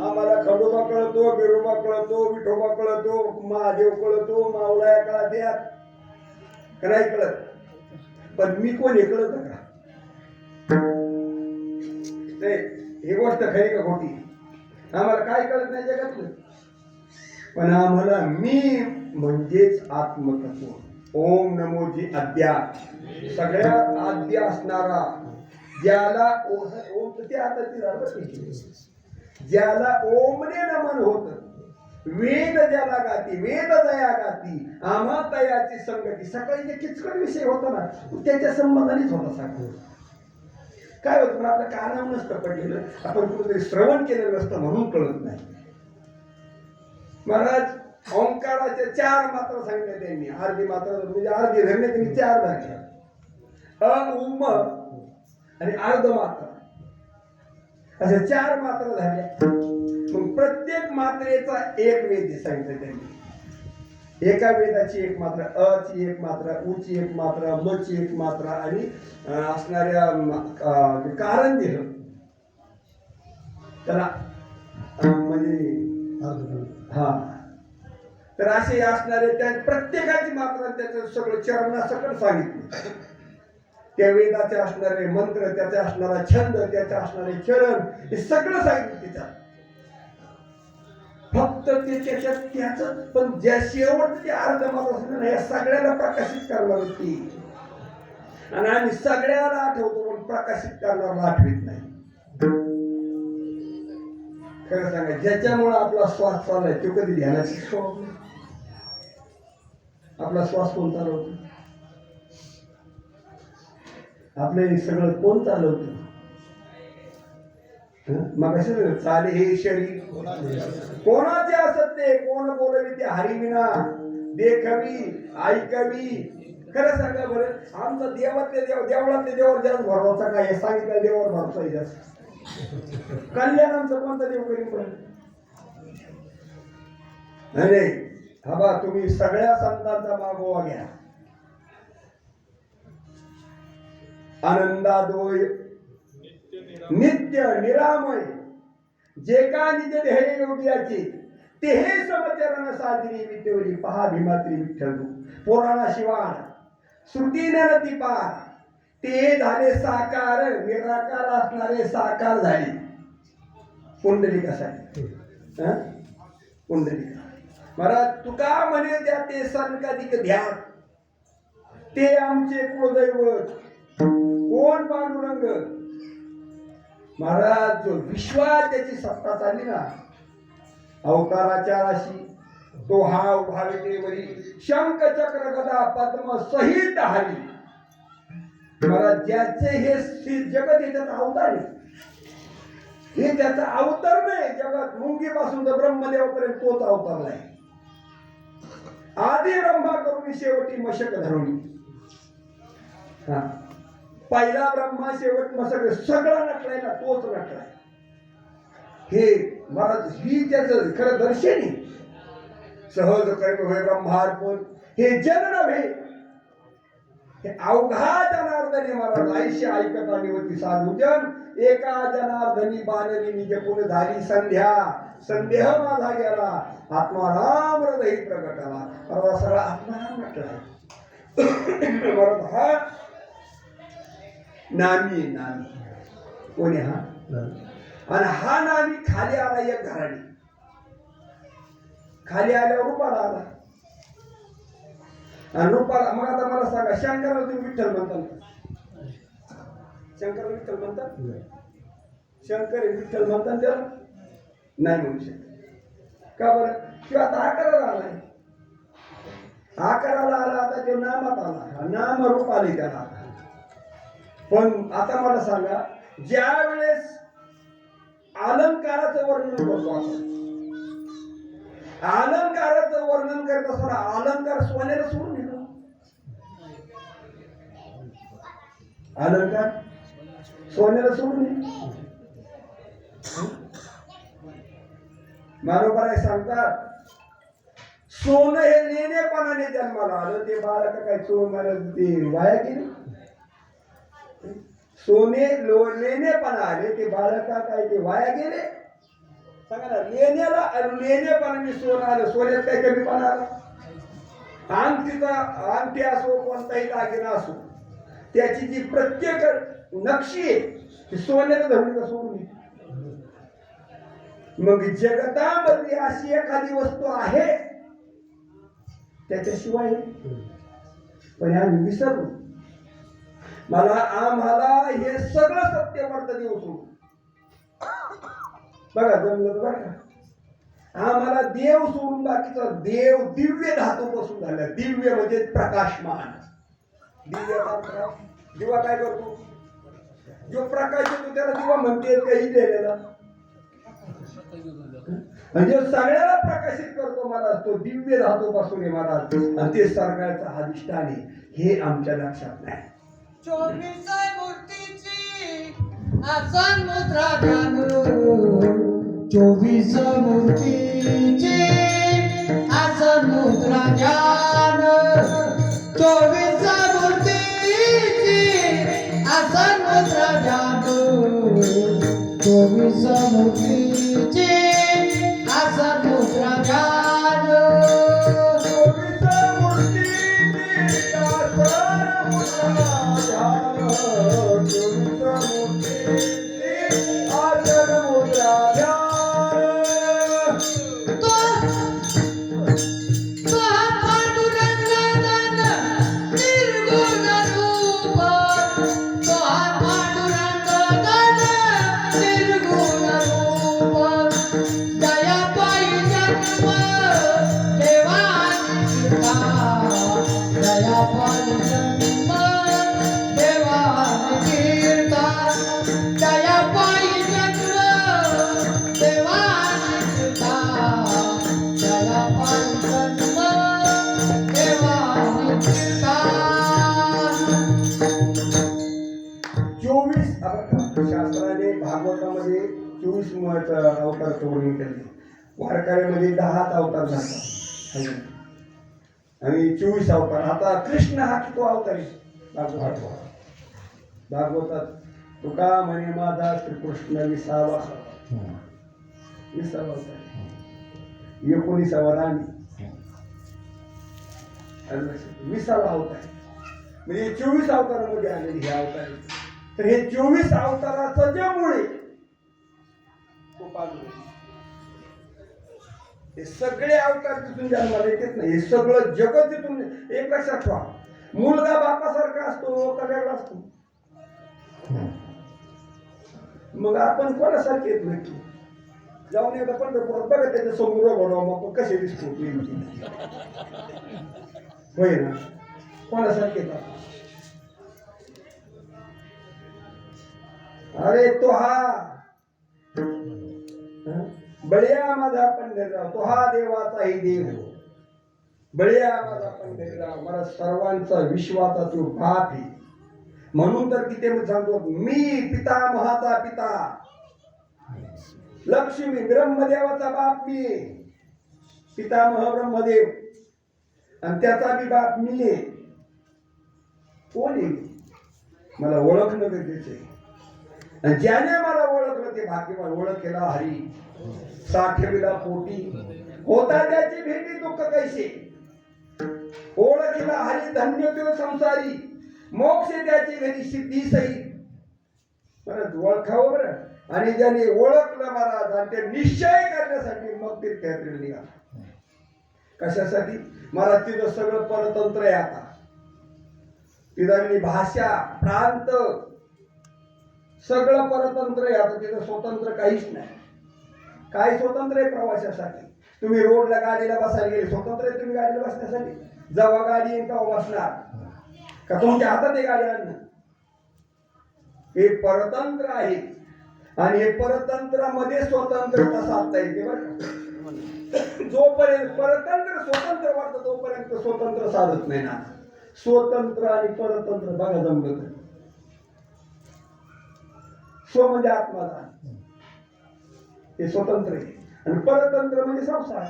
आम्हाला खंडोबा कळतो, बिरोबा कळतो, विठोबा कळतो, महादेव कळतो, माऊलाया कळत यात का नाही कळत? पण मी कोण हे कळत का? नाही ही गोष्ट खरी का खोटी? आम्हाला काय कळत नाही जगातलं. पण आम्हाला मी म्हणजेच आत्मतत्व ओम नमोजी अद्या सगळ्यात आद्य असणारा ज्याला ओम ते आता ज्याला ओमने नमन होत. वेद ज्याला गाती वेद दया गाती आम्हा तयाची संगती. सकाळी जे किचकट विषय होता ना त्याच्या संबंधानेच होता. सगळं काय होतं पण आपल्या कानावर नसतं पडलेलं. आपण कुठेतरी श्रवण केलेलं नसतं म्हणून कळत नाही. महाराज ओंकाराच्या 4 मात्रा सांगितल्या त्यांनी. अर्धी मात्रा म्हणजे अर्धी धरणे त्यांनी 4 धरल्या. अ उम आणि अर्ध मात्रा अशा 4 मात्रा झाल्या. मग प्रत्येक मात्रेचा एक वेद सांगितलं त्यांनी. एका वेदाची एक मात्रा, अ ची एक मात्रा, उ ची एक मात्रा, म ची एक मात्रा आणि असणाऱ्या कारण देह त्याला म्हणजे हा तर असे असणारे त्या प्रत्येकाची मात्रा त्याचं सगळं चरणासकट सांगितलं. त्या वेदाचे असणारे मंत्र, त्याचे असणारा छंद, त्याचे असणारे चरण हे सगळं सांगितलं त्याच्यात. फक्त ते त्याच्यात त्याच पण ज्या शेवट ते अर्ध मात्र या सगळ्याला प्रकाशित करणार होती. आणि आम्ही सगळ्याला आठवतो पण प्रकाशित करणारा आठवत नाही. खरं सांगा ज्याच्यामुळे आपला श्वास चाललाय तो कधी ध्यानाची शिकवतो. आपला श्वास कोण चालवतो? आपलं हे सगळं कोण चालवतं? मग असं चाले हे शरीर कोणाचे असत ते कोण बोलवी ते हरिविना देखवी ऐकवी. खरं सांगा बरं आमचं देवातले देव देवळातले देवावर जास्त भरोसा काय हे सांगितलं देवावर भरोसा जास्त. कल्याण आमचं कोणता देव करीन पण नाही. हा बा तुम्ही सगळ्या संतांचा मागोवा घ्या. आनंदादोय नित्य निरामय जे का निज ध्येय योग्याचे ते हे समचरण साजरी विटेवरी पहा भीमात्री विठ्ठल पुराणा शिवाण श्रुतीने नदी पार ते झाले साकार निराकार असणारे साकार झाले. पुंडलिक कसा आहे पुंडलिक महाराज तुका म्हणे द्या ते सनकाधिक ध्यान ते आमचे कुलदैवत कोण पांडुरंग महाराज. जो विश्वात त्याची सत्ता चालली ना अवताराच्या राशी तो हा भावितेवरी शंख चक्र गदा पद्म सहित हरी. महाराज ज्याचे हे जगत हे त्याचा अवतार आहे. हे त्याचा अवतार नाही. जगत मुंगीपासून तर ब्रह्मदेवापर्यंत तोच अवतारला आहे. आधी ब्रह्मा करून शेवटी मशक धरून. हा पहिला ब्रह्मा शेवट मशक सगळा नटलाय ना तोच नटलाय. हे महाराज ही त्याचं खरं दर्शन आहे. सहज कर्म होय ब्रह्मार्पण हे जन नव्हे हे अवघा जनार्दनी महाराज आयुष्य ऐकत आली होती साधूजन. एका जनार्दनी बाणली निज पुन झाली संध्या संदेह माझा गेला आत्माराम हृदय प्रगटाला. परवा सगळा आत्माराम म्हटला. हा नामी नामी कोणी हा आणि हा नामी खाली आला एक घराणी. खाली आल्यावर रूपाला आला आणि रूपाला मग आता मला सांगा शंकराला तुम्ही विठ्ठल म्हणता शंकर विठ्ठल म्हणतात शंकर विठ्ठल म्हणतात त्याला नाही म्हणू शकत. का बरं किंवा आता आकाराला आलाय आकाराला आला आता तो नामात आला नाम रूप आले त्याला. पण आता मला सांगा ज्या वेळेस अलंकाराचं वर्णन करतो आपण अलंकाराचं वर्णन करत असताना अलंकार सोन्याला सोडून दिलं. अलंकार सोन्याला सोडून दिलं. बरोबर सांगतात सोनं हे लेणेपणाने जन्माला आलं. ते बाळा काय सोनं ते वाया गेले. सोने लेणेपणा आले ते बाळका काय ते वाया गेले. सांगा ना लेण्याला लेणेपणाने सोनं आलं. सोन्यात काय कमीपणा आला. अंगठी असो कोणताही दागिना असो त्याची जी प्रत्येक नक्षी आहे ती सोन्याला धरून का सोडून. मग जगतामधली अशी एखादी वस्तू आहे त्याच्याशिवाय पण आम्ही विसरलो. मला आम्हाला हे सगळं सत्य वाटतं देव सोडून बघा जमलं बघा आम्हाला देव सोडून बाकीचा देव दिव्य धातूपासून झाला. दिव्य म्हणजे प्रकाशमान. दिव्य दिवा काय करतो जो प्रकाश येतो त्याला दिवा म्हणते काही दिलेला म्हणजे सगळ्याला प्रकाशित करतो मला तो दिव्य धातूपासून आहे मला आणि ते सगळ्याचा अधिष्ठान आहे हे आमच्या लक्षात नाही. 24 मूर्तीची आसन मुद्रा ध्यान 24 मूर्तीची आसन मुद्रा ध्यान 24 मूर्तीची आसन मुद्रा ध्यान 24 मूर्तीची आसन मुद्रा ध्यान 24 मूर्तीची आसन मुद्रा निर्गुण रूप 24 अवताराचं वर्णन केले. वारकऱ्यामध्ये 10 अवतार झाला आणि 24 अवतार. आता कृष्ण हा किती अवतार आहे भागवतात. तुका म्हणे माझा श्रीकृष्ण 20वा अवतार, 19वा राणी, 20वा अवतार. म्हणजे 24 अवतारामध्ये आलेली हे अवतार. तर हे 24 अवताराचं जे मुळे तो पांडुरंग. हे सगळे अवतार तिथून जन्माला येतात नाही. हे सगळं जगत तिथून. एक लक्षात ठेवा, मुलगा बापासारखा असतो का वेगळा असतो? मग आपण कोणासारखे येत नक्की? जाऊन एकदा पंढरपुरात बघा त्याच्या समोर बनवा मग कसे दिसतो होय ना. कोणासारखे येतात? अरे तो हा बळ्या माझा पंढरीराव, तो हा देवाचाही देव. बळ्या माझा पंढरीराव मला सर्वांचा विश्वाचा तो बाप आहे. म्हणून तर किती सांगतो, मी पितामहाचा पिता, लक्ष्मी ब्रह्मदेवाचा बाप मी, पितामह ब्रह्मदेव, आणि त्याचा बी बाप मी आहे. कोण आहे? मला ओळखणं गरजेचं आहे. आणि ज्याने मला ओळखलं ते भाग्यवान. ओळखेला हरी साठविला पोटी, होता त्याची भेटी दुःख कैसे. ओळखीला हरी धन्य तो संसारी, मोक्ष त्याची घरी सिद्धी सही. परत ओळखावं बरं. आणि ज्याने ओळखलं महाराज आणि ते निश्चय करण्यासाठी मग ते त्याकडे निघाला. कशासाठी? महाराज तिथं सगळं परतंत्र आहे. आता तिथली भाषा, प्रांत सगळं परतंत्र आहे. आता तिथं स्वतंत्र काहीच नाही. काय स्वतंत्र आहे? प्रवासासाठी. तुम्ही रोडला गाडीला बसायला गेले, स्वतंत्र आहे तुम्ही गाडीला बसण्यासाठी? जेव्हा गाडी येईल तेव्हा बसणार का तुमच्या हातात आहे गाडी आणणं? हे परतंत्र आहे. आणि हे परतंत्रामध्ये स्वतंत्रता साधता येते बरं का. जोपर्यंत परतंत्र स्वतंत्र वाटतं तोपर्यंत स्वतंत्र साधत नाही ना. स्वतंत्र आणि परतंत्र बघा जमलं तर. स्व म्हणजे आत्माचा, हे स्वतंत्र आहे. आणि परतंत्र म्हणजे संसार.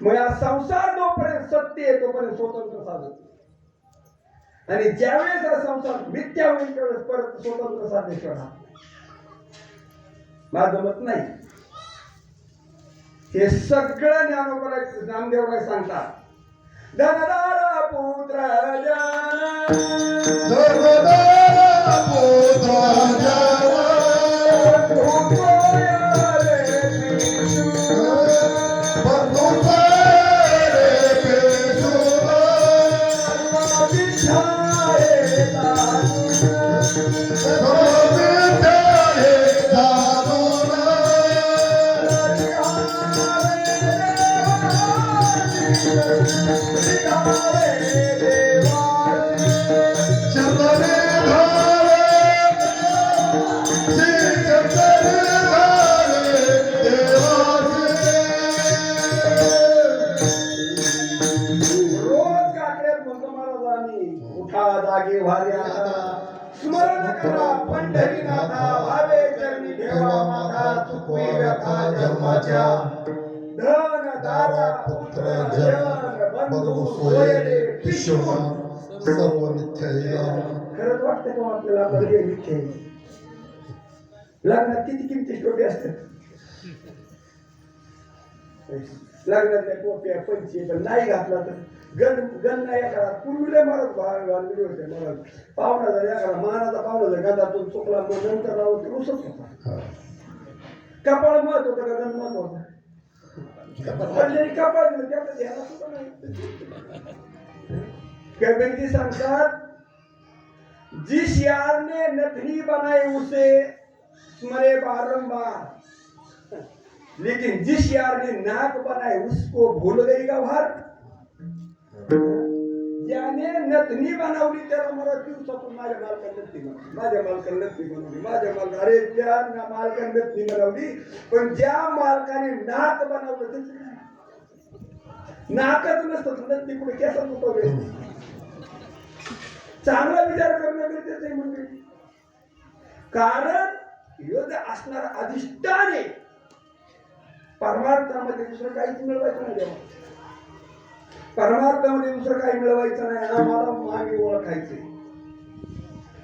मग या संसार जोपर्यंत सत्य आहे तोपर्यंत स्वतंत्र साधत. आणि ज्यावेळेस हा संसार मिथ्या होईल त्यावेळेस परत स्वतंत्र साधेश्वर हा माझं मत नाही. हे सगळं ज्ञानोबा नामदेव काय सांगतात. धनदारा पुत्र जन, धनदारा पुत्र जन, जागे वाऱ्या स्मरण करा पंढरीनाथा, भावे चरणी ठेवा माता, चुकवी व्यथा जन्माच्या. धन दारा पुत्र जन बंधू सोयरे पिशवा सर्व मिथ्या. खरंच वाटतं का आपल्याला आपल्याला मिथ्या? लग्नात किती किमती टोपी असतात. लग्नातल्या टोप्या पंची पण नाही घातला तर गण नाही करा. पूर्वीला महाराज बांधली होते. महाराज पाहुणा जर एखादा मानाचा पाहुणा जर गंधातून चुकला मग नंतर राहून ते रुसत होता. कपाळ महत्व होतं का गण महत्व होता? कपाळ दिलं त्याचं ध्यान सुद्धा नाही. कबीरजी सांगतात, जिस यार ने नथनी बनाई उसे स्मरे बारंबार, लेकिन जिस यार ने नाक बनाए उसको भूल गई गवार. ज्याने नथनी बनवली त्याला मला दिवसातून माझ्या मालकाने नथनी बनवली, माझ्या मालकाने नथनी बनवली, माझ्या मालका. अरे ज्या मालकाने नथनी बनवली, पण ज्या मालकाने नाक बनवलं त्याचं काय? नाकच नसतं नथनी कुठे केसात उठवले. चांगला विचार करणं गरजेचं आहे म्हणजे. कारण असणारा अधिष्ठान आहे. परमार्थामध्ये दुसरं काहीच मिळवायचं नाही देवा. परमार्थामध्ये दुसरं काही मिळवायचं नाही. आम्हाला मागे ओळखायचे.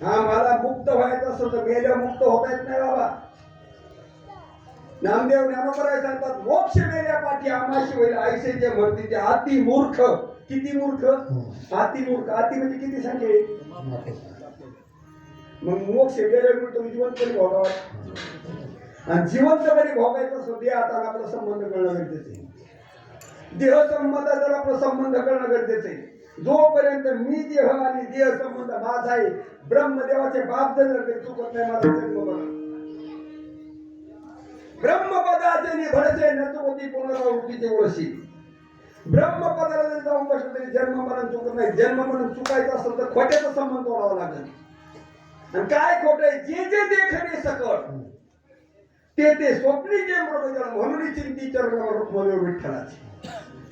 मला मुक्त व्हायचं असं तर मेल्या मुक्त होता येत नाही बाबा. नामदेव ज्ञानोबराय सांगतात मोक्ष मेल्या पाठी आमाशी होईल ऐसे जे म्हणते ते अति मूर्ख. किती मूर्ख? अति मूर्ख. अति म्हणजे किती सांगे? मग मोक्ष गेल्या मिळतो जिवंतपणे भोगावा. आणि जिवंतपणे भोगायचं असं देह आता आपला संबंध करणं गरजेचं आहे. देह संबंध जर आपला संबंध करणं गरजेचं आहे. जोपर्यंत मी देह आणि देह संबंध माझा आहे, ब्रह्मदेवाचे बाप जर ते चुकत नाही माझा जन्म बघा. ब्रह्मपदाचे निभडसे नचवती पुनरावृत्तीचे ओळशी. ब्रह्मपदाला जरी जाऊन बसलं तरी जन्म मरण चुकत नाही. जन्म मरण चुकायचं असेल तर खोट्याचा संबंध तोडावा लागेल. आणि काय खोट आहे? जे जे देखणे सकळ ते स्वप्नीचे मृगजळ म्हणून चिंती चरण विठ्ठलाचे.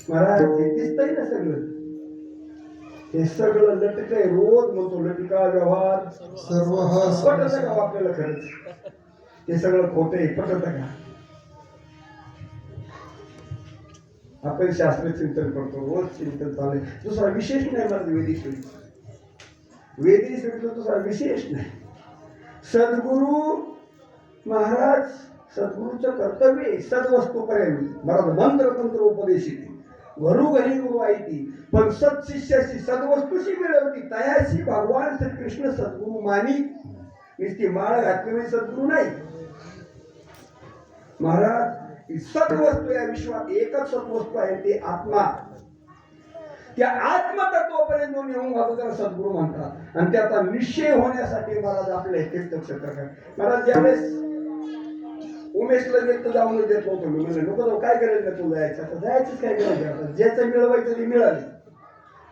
महाराज हे दिसतंय ना सगळं. हे सगळं लटकय. रोज म्हणतो लटिका व्यवहार सर्व पटत का आपल्याला? खरंच हे सगळं खोट आहे. पटत का? आपण शास्त्र चिंतन करतो. रोज चिंतन चालू आहे. दुसरा विशेष नाही मला वेदी स्वीट. वेदी स्वीटला दुसरा विशेष नाही. सद्गुरु महाराज सद्गुरूचं कर्तव्य आहे सद्वस्तू पर्यंत. महाराज मंत्र तंत्र उपदेशित घरोघरी गुरु आहे ती. पण सत्शिष्याशी सद्वस्तूशी मिळवती तयाशी भगवान श्रीकृष्ण सद्गुरु मानी. नुसती माळ घातली म्हणजे सद्गुरु नाही. महाराज सद्वस्तू या विश्वात एकच सद्वस्तू आहे ती आत्मा. त्या आत्मतत्वापर्यंत येऊन घालतो त्याला सद्गुरु म्हणतात. आणि त्याचा निश्चय होण्यासाठी महाराज आपले तीर्थक्षेत्र काय. महाराज ज्यावेळेस उमेशला देत जाऊन देत नव्हतो मी. म्हणजे नको जाऊ काय करेल ना तू जायचं. आता जायचंच काय करायचं. ज्याचं मिळवायचं ते मिळाले.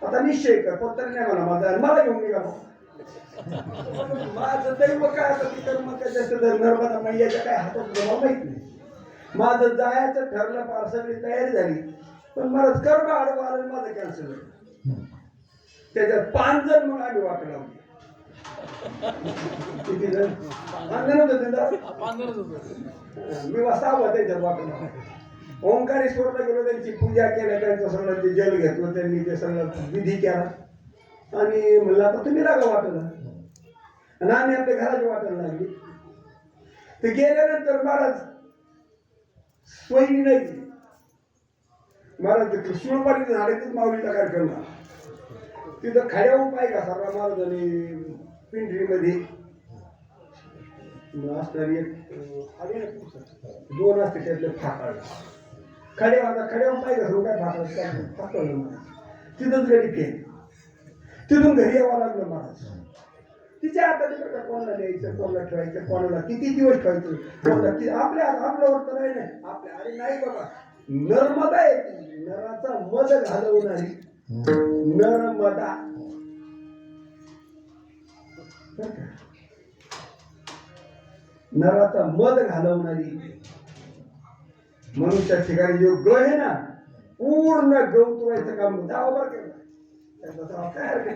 आता निश्चय कर. पण तरी नाही मला मला घेऊन निघालो. माझं दैव काय आता ती कर्म त्याच्यात नर्मदा मैयाच्या काय हातात मला माहित नाही. माझं जायचं ठरलं फार सगळी तयारी झाली. पण मला कर्म आडवं आलं माझं कॅन्सल झालं. त्याच्यात 5 जण मग आम्ही वाट लावली. किती जण? 5 जण होते. मी वासावं त्याच्यात वाट लावली. ओंकारेश्वरला गेलो. त्यांची पूजा केल्या. त्यांचं सगळं ते जल घेतलं. त्यांनी ते सगळं विधी केला. आणि म्हणलं आता तुम्ही लागा वाटला. आणि आम्ही आपल्या घराची वाटायला लागली. ते गेल्यानंतर महाराज सोयी नाही. महाराज शिवपाडीचे झाडाचीच माऊलीचा कार्यक्रम झाला. तिथं खड्या उपाय का सर्व महाराजांनी पिंढरीमध्ये असणारी एक 2 असते त्यातले फाटाळ खड्या उपाय का सर्व काय फाटाळ तिथंच घरी केली. तिथून घरी यावं लागलं महाराज. तिच्या हातात कोणाला द्यायचं, कोणाला ठेवायचं, कोणाला किती दिवस ठेवायचं, कोणाला आपल्यावर तर नाही. आपल्या अरे नाही बाबा. नर्मदा आहे ती. नराचा मध घालवणारी नर्मदा. नराचा मध घालवणारी. मनुष्या ठिकाणी जो ग आहे ना पूर्ण गवतवायचं काम दावा केलं. त्याचा काय हरकत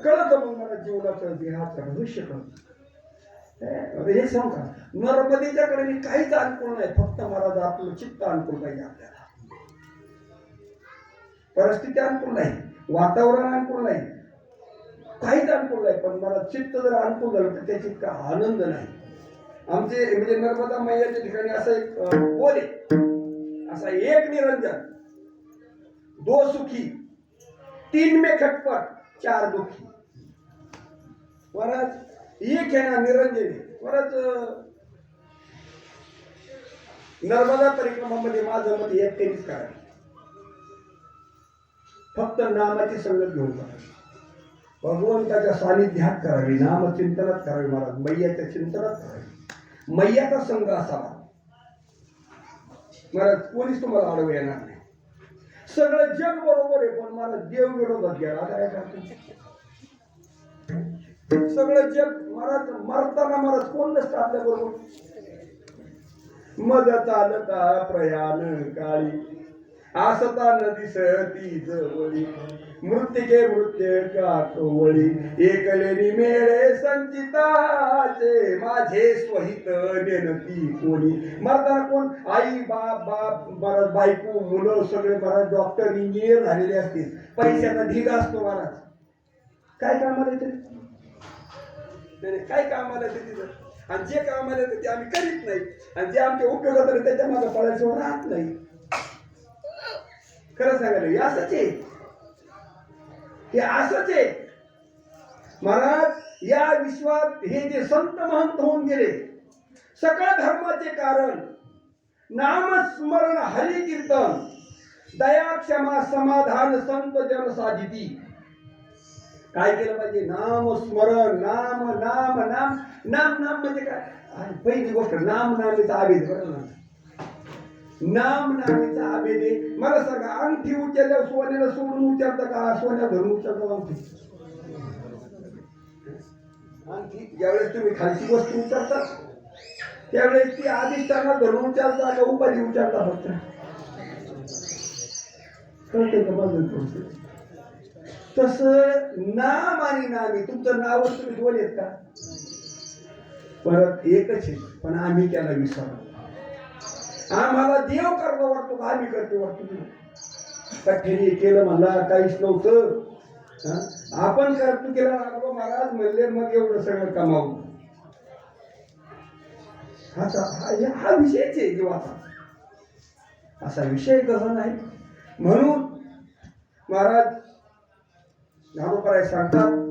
कळत मग मला जीवनाचं देहाचं भविष्य कळत. हे सांग का नर्मदेच्याकडे मी काहीच अनुकूल नाही. फक्त महाराज आपलं चित्त अनुकूल पाहिजे. आपल्याला परिस्थिती अनुकूल नाही, वातावरण अनुकूल नाही, काहीच अनुकूल नाही. पण मला चित्त जर अनुकूल झालं तर त्याची इतका आनंद नाही. आमचे म्हणजे नर्मदा मैयाच्या ठिकाणी असं एक बोल आहे. असा एक निरंजन, 2 सुखी, 3 में खटपट, 4 दुखी. महाराज एक आहे ना निरंजन. परत नर्मदा परिक्रमामध्ये माझं मत एकटेच करावे. फक्त नामाची संगत घेऊन करावी. भगवंताच्या सानिध्यात करावी. नामचिंतनात करावी. महाराज मैयाच्या चिंतनात करावी. मैयाचा संघ असावा. महाराज कोणीच तुम्हाला आडवं येणार नाही. सगळं जग बरोबर आहे पण मला देव विरोधात गेला. आता काय करतो? सगळं जग महाराज मरताना महाराज कोण नसतं आपल्या बरोबर. मज चालता प्रयाण काळी आसता न दिसती जवळी मृत्यू मृत्तिके मृत्य काटोवळी एकलेनी मेळे संचिताचे माझे स्वहित नेनती कोणी मरताना कोण आई बाप बरं बायको मुलं सगळे बरं डॉक्टर इंजिनियर झालेले असतील पैशाचा ढिग असतो महाराज काय कामाला येते काय कामाला येते तिथं आणि जे कामाला येते ते आम्ही करीत नाही आणि जे आमच्या उपयोगात आले त्याच्या मागे पळायचं राहत नाही खरं सांगायला हे असंच आहे हे असंच आहे महाराज या विश्वात हे जे संत महंत होऊन गेले सकळ धर्माचे कारण नामस्मरण हरि कीर्तन दया क्षमा समाधान संत जन साधिती काय केलं पाहिजे नामस्मरण नाम नाम नाम नाम नाम म्हणजे काय आणि पहिली गोष्ट नाम नामेचा आवेद बरं ना नाम नामेचा आवेद आहे मला सांगा अंगठी उचलल्यावर सोन्याला सोडून उचलता का सोन्या धरून उचलता अंगठी ज्यावेळेस तुम्ही खालची वस्तू उचलता त्यावेळेस ती अधिष्ठाना धरून उचलता का उपाधी उचलता फक्त कळते का बदल तस नाम आणि नामी तुमचं नावच तुम्ही दोन आहेत का परत एकच आहे पण आम्ही त्याला विसरलो आम्हाला देव करणं वाटतो का आम्ही करतो वाटतो कठीण केलं मला काहीच नव्हतं आपण करतो केलं महाराज म्हणले मग एवढं सगळं कमावू हा विषयच आहे जीवाचा असा विषय तसा नाही म्हणून महाराज ज्ञानोबराय सांगतात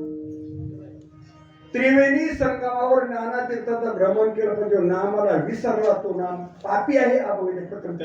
त्रिवेणी संगमावर नाना तीर्थाचं भ्रमण केलं पण जो नामाला विसरला तो नाम पापी आहे आपण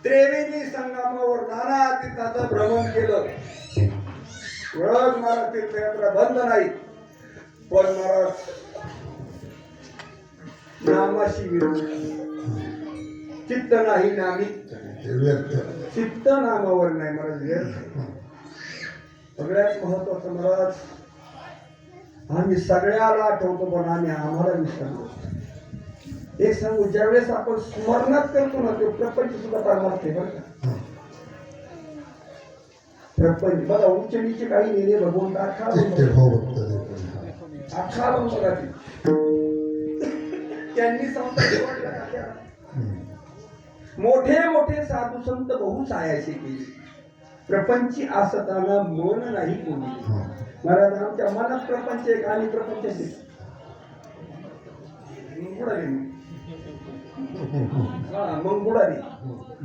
त्रिवेणी संगमावर नाना तीर्थाचं भ्रमण केलं वळग महाराज तीर्थयात्रा बंद नाही पण महाराज नामाशी विरोध चित्त नाही नामी चित्त नामावर नाही महाराज सगळ्यात महत्वाचं महाराज आम्ही सगळ्याला आठवतो पण आम्ही आम्हाला विसरलो एक सांगू ज्यावेळेस आपण स्मरणात करतो ना तो प्रपंच सुद्धा पारमार्थ आहे बरं का प्रपंच बघा उच्च नीचे काही नेले भगवंत अख्खा बघा त्यांनी संत मोठे मोठे साधू संत बहु सायाशी केले प्रपंची असताना मन नाही कोणी महाराज आमच्या मनात प्रपंच एक आणि प्रपंच मग बुडाली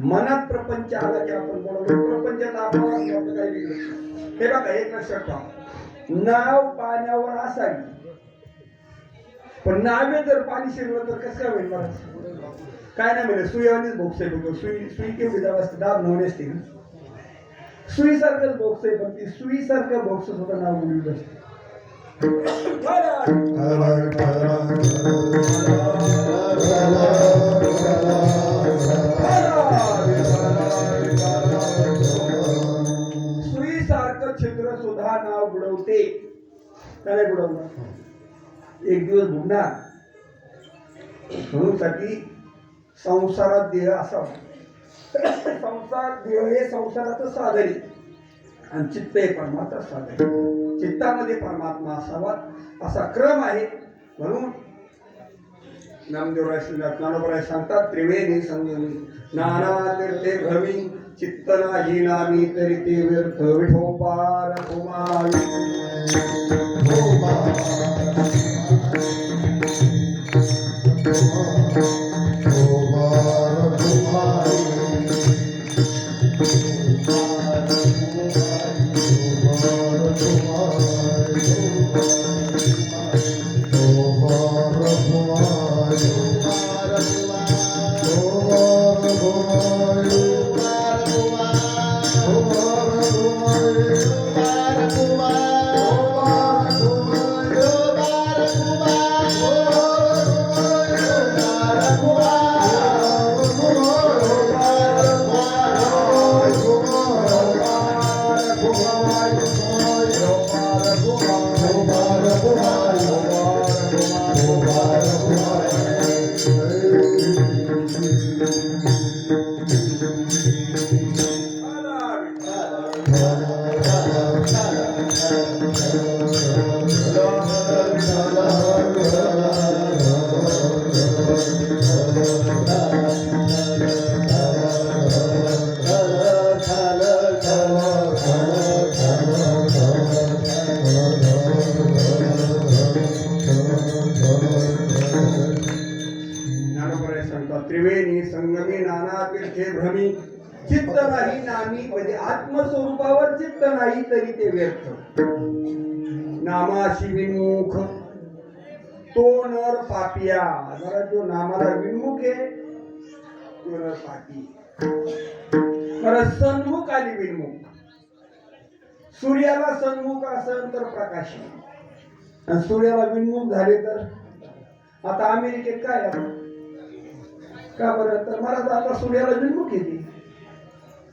मनात प्रपंच आला की आपण बोलवतो प्रपंचात आपण काही वेगळं हे बघा एक लक्षात ठेवा नाव पाण्यावर असावी पण नावे जर पाणी शिरलं तर कसं काय होईल मला काय नाही म्हणजे सुईवानीच भोगस आहे बघ सुई केवढी दाब असते दाब नवणे असते ना सुईसारखंच भोगस आहे पण ती सुईसारखं भोगस सुद्धा नाव बोलली असते सुईसारखं छिद्र सुद्धा नाव बुडवते काय बुडवणार एक दिवस बुडणार. म्हणून साठी संसारात देह असावा. संसार देह हे संसाराचं साधन आहे आणि चित्त हे परमात्मा साधन आहे. चित्तामध्ये परमात्मा असावा असा क्रम आहे. म्हणून नामदेवराय ज्ञानोबराय सांगतात, त्रिवेणी संगमी नाना तीर्थे भ्रमी चित्त नाही नामी तरी ते व्यर्थ विठोपार कुमारी. त्रिवेणी संगमी नाना तीर्थे भ्रमी चित्त नाही नामी म्हणजे आत्मस्वरूपावर चित्त नाही तरी ते व्यर्थ. नामाशी विन्मुख तो नर पापिया. जरा जो नामाला विन्मुख आहे तो नर पापी. बरं, सन्मुख आली विन्मुख. सूर्याला सन्मुख असेल तर प्रकाश आणि सूर्याला विन्मुख झाले तर आता अमेरिकेत काय आहे का बरं, तर महाराज आता सूर्याला विन्मुख येते.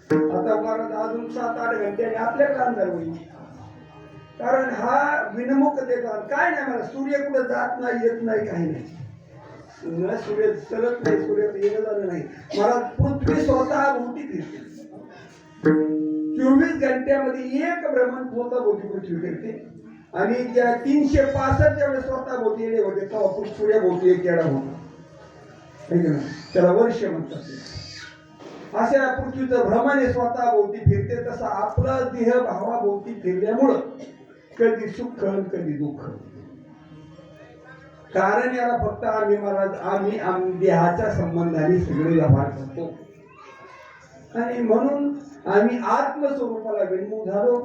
आता महाराज अजून 7-8 घंट्याने आपल्याकडे अंधार होईल. कारण हा विन्मुख देतात. काय नाही मला सूर्य कुठे जात नाही, येत नाही, काही नाही. सूर्य चलत नाही, सूर्य येणं झालं नाही. महाराज पृथ्वी स्वतः भोवती फिरते. 24 घंट्यामध्ये एक भ्रमण स्वतः भोवती पृथ्वी फिरते. आणि ज्या 365 जेवढे स्वतः भोवती येणे होते तेव्हा सूर्य भोवती एक येणं होतं. त्याला वर्ष म्हणतात. अशा पृथ्वीचं भ्रमणे स्वतः भोवती फिरते. तसं आपला देह भावाभोवती फिरल्यामुळं कधी सुख कधी दुःख. कारण याला फक्त आम्ही देहाच्या संबंधाने सगळे व्यवहार करतो आणि म्हणून आम्ही आत्मस्वरूपाला विन्मुख झालो.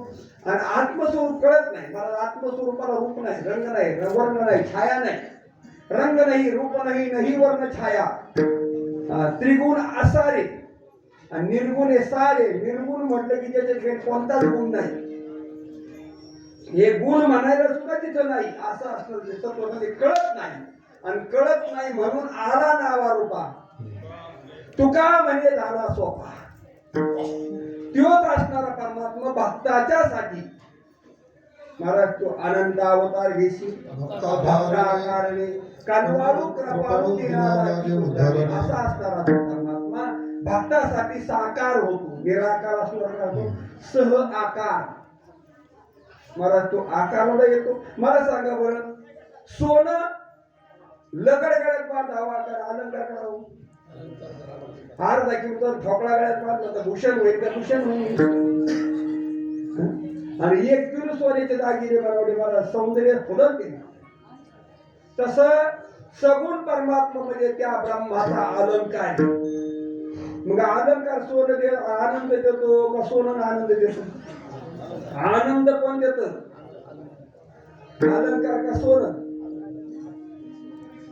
आणि आत्मस्वरूप कळत नाही. मला आत्मस्वरूपाला रूप नाही, रंग नाही, वर्ण नाही, छाया नाही. रंग नाही, रूप नाही, नाही वर्ण छाया. त्रिगुण असारे आणि निर्गुण हे सारे. निर्गुण म्हटलं की त्याच्यात कोणताच गुण नाही. हे गुण म्हणायला सुद्धा तिथं नाही. असं असतं तत्त्वामध्ये कळत नाही. आणि कळत नाही म्हणून आला नावा रूपा तुका म्हणजे झाला सोपा. त्योच असणारा परमात्मा भक्ताच्या साठी महाराज तो आनंद अवतार घेशी भक्ताकारणे कानवाळू कृपाळू देणारा असा असणारा परमात्मा भक्तासाठी साकार होतो. निराकार असतो, सह आकार. महाराज तो आकाराला येतो. मला सांगा बरं, सोनं लगड गळ्यात बांधावा तर अलंकार करावं. हार दाखवतो ठोकळा गळ्यात बांधला तर भूषण होईल का भूषण होईल. आणि 1 किलो सोन्याचे दागिने बनवले मला सौंदर्य फुलत दिलं. तसं सगुण परमात्मा म्हणजे त्या ब्रह्माचा अलंकार. मग अलंकार सोनं दे आनंद देतो का सोनं आनंद देतो? आनंद कोण देत, अलंकार का सोनं?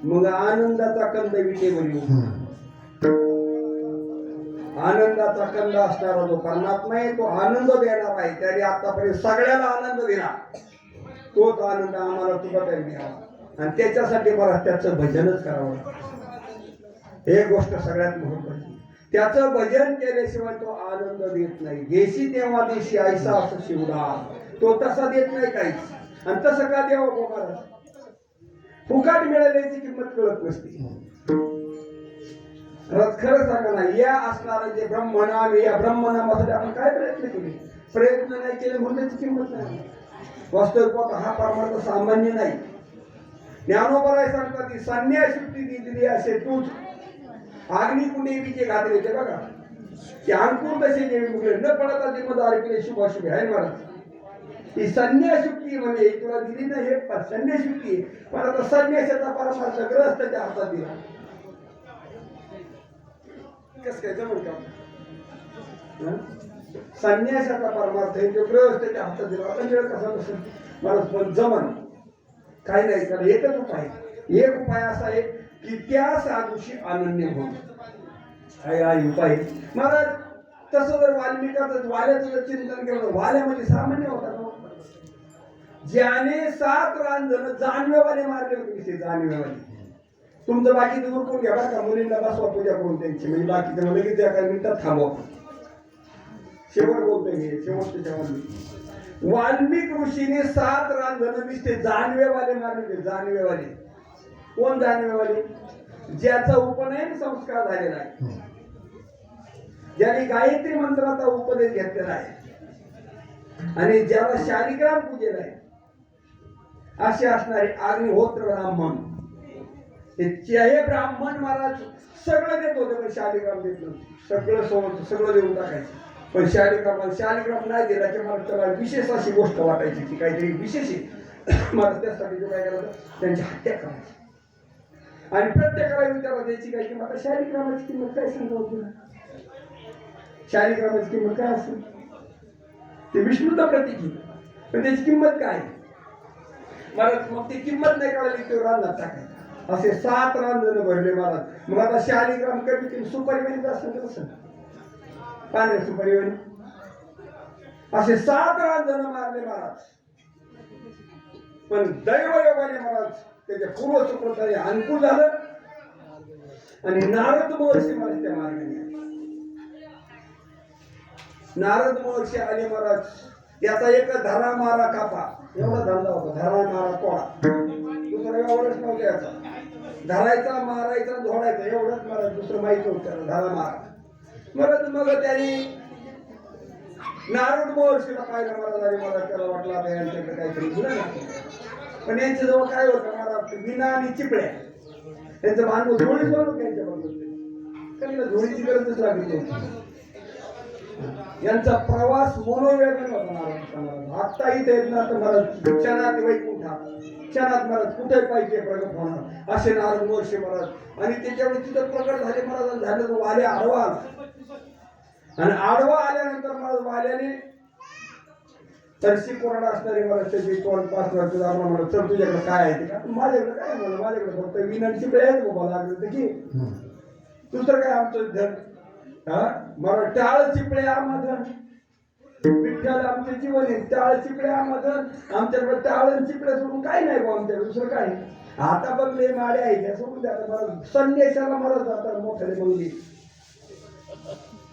मग आनंदाचा कंद विटेवर. आनंदाचा कंद असणारा जो परमात्मा आहे तो आनंद देणार आहे. त्याने आतापर्यंत सगळ्याला आनंद दिला. तोच आनंद आम्हाला तुला काही मिळावा आणि त्याच्यासाठी मला त्याचं भजनच करावं. हे गोष्ट सगळ्यात महत्वाची. त्याचं भजन केल्याशिवाय तो आनंद देत नाही. देशी तेव्हा देशी ऐसा असं शिवडा. तो तसा देत नाही काहीच. आणि तसं का देवा महाराज? फुकाट मिळाल्याची किंमत कळत नसते. खरं सांगा ना, या असणारं जे ब्रह्मनाम, या ब्रह्मनामासाठी आपण काय प्रयत्न केले? प्रयत्न नाही केले म्हणून त्याची किंमत नाही. वास्तविक हा परमार्थ सामान्य नाही. ज्ञानोबराय सांगतात की संन्यास युक्ती दिली असे तूच अग्निकुंडे बीजे घातले. ते बघा की अंकुर तसे जे मुले न पडता जिम्मेदार केले शुभाशुभे आहे महाराज. ही संन्यास युक्ती म्हणजे तुला दिली ना, हे संन्यास युक्ती आहे. पण आता संन्यासाचा परमार्थ ग्रहस्थाच्या हातात दिला. कस काय जमल का? संन्यासाचा परमार्थ आहे जो ग्रहस्थाच्या हातात दिला. आता वेळ कसा नसेल मला पण जमन काही नाही. त्याला एकच उपाय, एक उपाय असा आहे की त्या साधूशी अनन्य होणे. काय उपाय महाराज? तसं जर वाल्मिकाचं वाल्याचं जर चिंतन केलं तर वाल्यामध्ये सामान्य होता का? ज्याने 7 रांजण जानवेवाले मारले होते, ते जानवेवाले. तुमचं बाकीचं उरकून घ्या बरं का, मुलींना बसवा पूजा करून त्यांची, म्हणजे बाकीचं लगेच एका मिनिटात थांबवा. शेवट बोलतोय मी, शेवटच्या मध्ये वाल्मिक ऋषीने 7 रांजण दिसते जानवेवाले मारले. जानवेवाले कोण? जानवेवाले ज्याचा उपनयन संस्कार झालेला आहे, ज्याने गायत्री मंत्राचा उपदेश घेतलेला आहे आणि ज्याला शालिग्राम पूजेला आहे, असे असणारे अग्निहोत्र ब्राह्मण. हे ब्राह्मण महाराज सगळं देत होते पण शालिग्राम देत नव्हते. सगळं देऊन टाकायचं. पण शालिग्राम नाही दिला की मला त्याला विशेष अशी गोष्ट वाटायची की काहीतरी विशेष आहे. मला त्यासाठी जो काय करायचं, त्यांची हत्या करायची आणि प्रत्येकाला विचारा द्यायची काय की मला शालिग्रामाची किंमत काय सांगावं तुला? शालिग्रामाची किंमत काय असेल? ते विष्णूचा प्रतीक आहे, पण त्याची किंमत काय? मला मग ती किंमत नाही कळाली ते रानात टाकायचं. असे 7 रांजण भरले महाराज. मग आता शालिग्राम कमी सुपारी वाणी असं कसं पाण्या सुपारी वाणी असे 7 रांजण मारले महाराज. पण दैवयोगाने महाराज त्याच्या पूर्व सुकृताने अनुकूल झालं आणि नारद महर्षी महाराज त्या मार्गाने आले. नारद महर्षी आले महाराज. याचा एक धरा मारा कापा एवढा धंदा होता. धरा मारा कोळा, दुसरा एवढंच नव्हतं. याचा धरायचा, मारायचा, झोडायचा एवढंच महाराज, दुसरं माहित नव्हतं. धरा मारा महाराज. मग त्यांनी नारद महर्षीला पाहिलं महाराज. आणि मला त्याला वाटलं आता यांच्याकडे काहीतरी गुन्हा नाही. पण यांच्याजवळ काय होतं महाराज? विना आणि चिपळ्या. त्यांचं भांडवल झोळीच बनवून त्यांच्या बरोबर त्यांना झोळीची गरजच लागली होती. यांचा प्रवास मनोवेदन होता महाराज. आत्ता इथे येत ना तर महाराज क्षणात वैकुंठात, क्षणात महाराज कुठे पाहिजे प्रगट होणार असे नारद महर्षी महाराज. आणि त्याच्यावेळी तिथं प्रगट झाले महाराज. झालं तर वाले आडवा आला आणि आडवा आल्यानंतर महाराज वाल्याने तरशी कोरडा असणारे महाराज त्याची तोंड पास म्हणत, चल तुझ्याकडे काय आहे ते का? माझ्याकडे काय म्हणा, माझ्याकडे फक्त विनांची पेळ आहेत बाबा लागलं तर की दुसरं काय आमचं धन. मला टाळ चिपळे आम्हाला विठ्ठल आमचे जीवन आहे. टाळ चिपळे आम्हाला आमच्याकडे टाळ चिपळे सोडून काही नाही बा आमच्याकडे दुसरं काय. आता बघले माडे आहे त्या सोडून द्या. मला संन्यासाला मला जातात मोठ्याने मंगली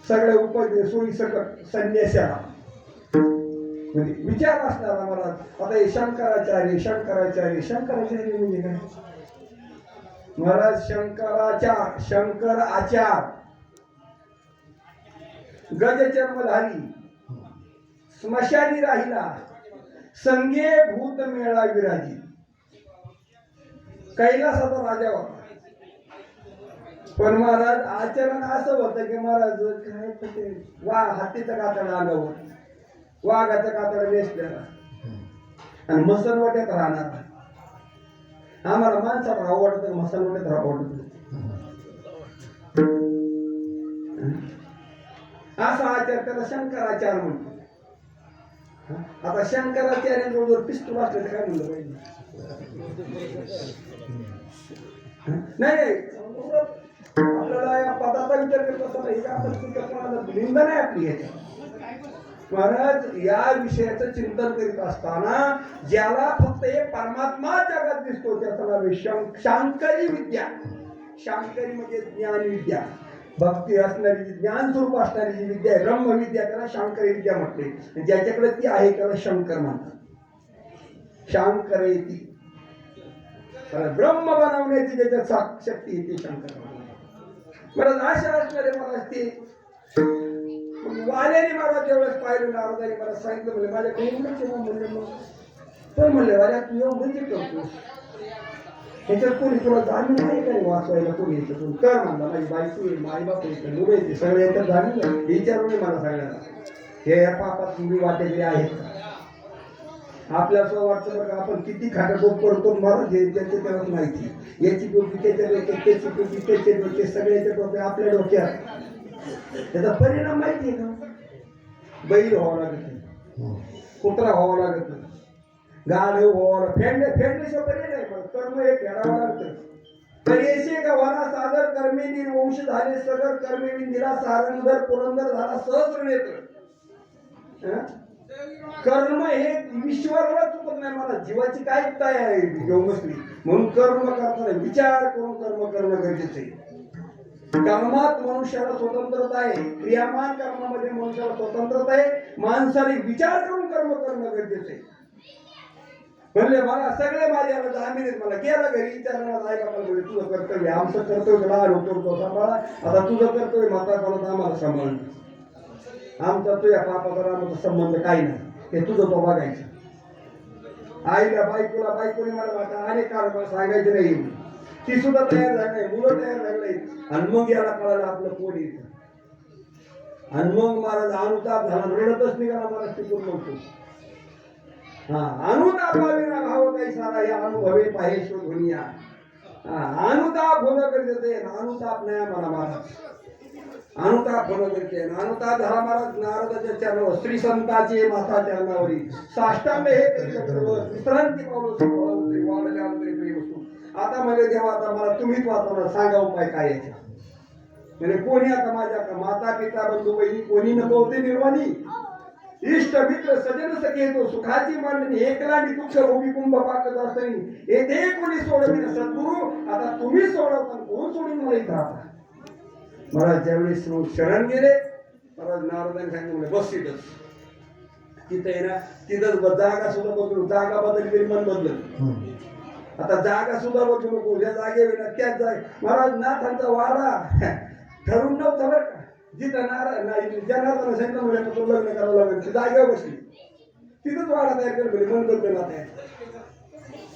सगळे उपाय सोयी सकट संन्यासाला म्हणजे विचार असणारा महाराज. आता हे शंकराचार्य म्हणजे काय महाराज? शंकर आचार गजचर्मधारी स्मशानी राहिला संगे भूत मेळा विराजी. कैलासाचा राजा होता. पण महाराज आचरण असं होतं की महाराज काय हत्तीचं कातड अंगावर, वाघाचं कातड वेचलेला आणि मसलवट्यात राहणार. आम्हाला माणसाला आवडतं, मसलवट्यात आवडत असा आचार त्याला शंकराचार म्हणतो. आता शंकराचार्यांजवळ पिस्तूल असलं तर काय म्हणलं पाहिजे? नाही आपल्याला या पदाचा विचार करत असताना आपण निंदा नाही आपली ह्याच्या. महाराज या विषयाचं चिंतन करीत असताना ज्याला फक्त एक परमात्मा जगात दिसतो त्याचं नाव शांकरी विद्या. शांकरी म्हणजे ज्ञान विद्या, भक्ती असणारी ज्ञान स्वरूप असणारी जी विद्या आहे ब्रह्मविद्या त्याला शांकरी विद्या म्हटले. ज्याच्याकडे ती आहे त्याला शंकर म्हणतात. शांकरेती कारण ब्रह्म बनवण्याची ज्याच्यात शक्ती आहे ती शंकर महाराज आशा असणारे महाराज ते वाल्याने मला त्यावेळेस पाहिलं नारदाने मला सांगितलं म्हणजे माझ्याकडे म्हणले मग पण म्हणले वाल्या तू एवढं जे करतोस ह्याच्यात कोणी तुला जाणीव नाही का वाचवायला कोणी याच्यातून कर म्हणला माझी बायको आई बापू मुलं सगळे याच्यात जाणीव विचारून मला सांगायला हे या पापात तुम्ही वाटेकडे आहेत का आपल्याला असं वाटतं बघा आपण किती खाटाटोप करतो मला जे त्याचे त्याला माहिती याची टोपी त्याच्या डोक्यात त्याची टोपी त्याचे डोके सगळ्याच्या टोपे आपल्या डोक्यात त्याचा परिणाम माहिती आहे का बैल व्हावं लागत कुत्रा व्हावं लागत गाढव व्हावं फेडण्याशिवाय पर्याय नाही पण कर्म हे फेडावं लागतं करेशे गव्हाला सादर कर्मे निर्वंश झाले सगर कर्मे विंदिला सारंगधर पुरंदर झाला सहस्र नेत्र कर्म हे ईश्वराला चुकत नाही मला जीवाची काय काय आहे घेऊन बसली म्हणून कर्म करताना विचार करून कर्म करणं गरजेचं आहे कर्मात मनुष्याला स्वतंत्रता आहे क्रियामान कर्मामध्ये मनुष्याला स्वतंत्रता आहे माणसाने विचार करून कर्म करणं गरजेचं आहे म्हणले मला सगळे माझ्याला जामीन मला गेला घरी विचारणार जायला मला म्हणजे तुझं कर्तव्य आमचं कर्तव्य लहान होतो तो सांभाळा आता तुझं कर्तव्य म्हातारपणात आम्हाला सांभाळणं आमचा तुझ्या पापाचा आमचा संबंध काही नाही हे तुझं तो बघायचं आईला बायकोने मला वाटतं अनेक कारण मला सांगायचं नाही ती सुद्धा तयार झाली नाही मुलं तयार झाली नाही आणि मग याला कळालं आपलं कोण येतं आणि मग महाराज अनुताप झाला रडतच निघाला मला टिकून नव्हतो अनुतापावे ना भाव काही सारा या अनुभवे पाहे शोधुनिया अनुताप होणं गरजेचं आहे अनुताप नाही मला महाराज अनुताप होणं गरजेचं आहे अनुताप झाला महाराज नारदाच्या चरणावर श्री संताचे माता चरणावरी साष्टांग हे विश्रांती पावलं वाढल्या वस्तू आता म्हणजे देवा आता मला तुम्हीच वाचवणार सांगा उपाय काय याचा म्हणजे कोणी आता माझ्या माता पिता बंधू बहिणी कोणी नको होते निर्वाणी इष्ट मित्र सजन सखे तो सुखाची मांडणी एकला मी दुःख भूमी कुंभ पाकत असतानी येथे कोणी सोडविन सद्गुरू आता तुम्ही सोडवता कोण सोडून मला इथं राहता मला ज्यावेळेस शरण गेले मला नारदाने सांगितलं बस तिथंच तिथं आहे ना तिथंच जागा सुद्धा बदलू जागा बदलली तरी मन बदलत आता जागा सुद्धा बदलू नको ज्या जागेवर ना त्याच जागे महाराज नाथांचा वाडा ठरून नव्हता बरं का जिथं नाही ज्या नाथांना सांगितलं म्हणजे तो लग्न करावं लागेल ती जागेवर बसली तिथंच वाडा तयार केलं म्हणजे मन बदलला तयार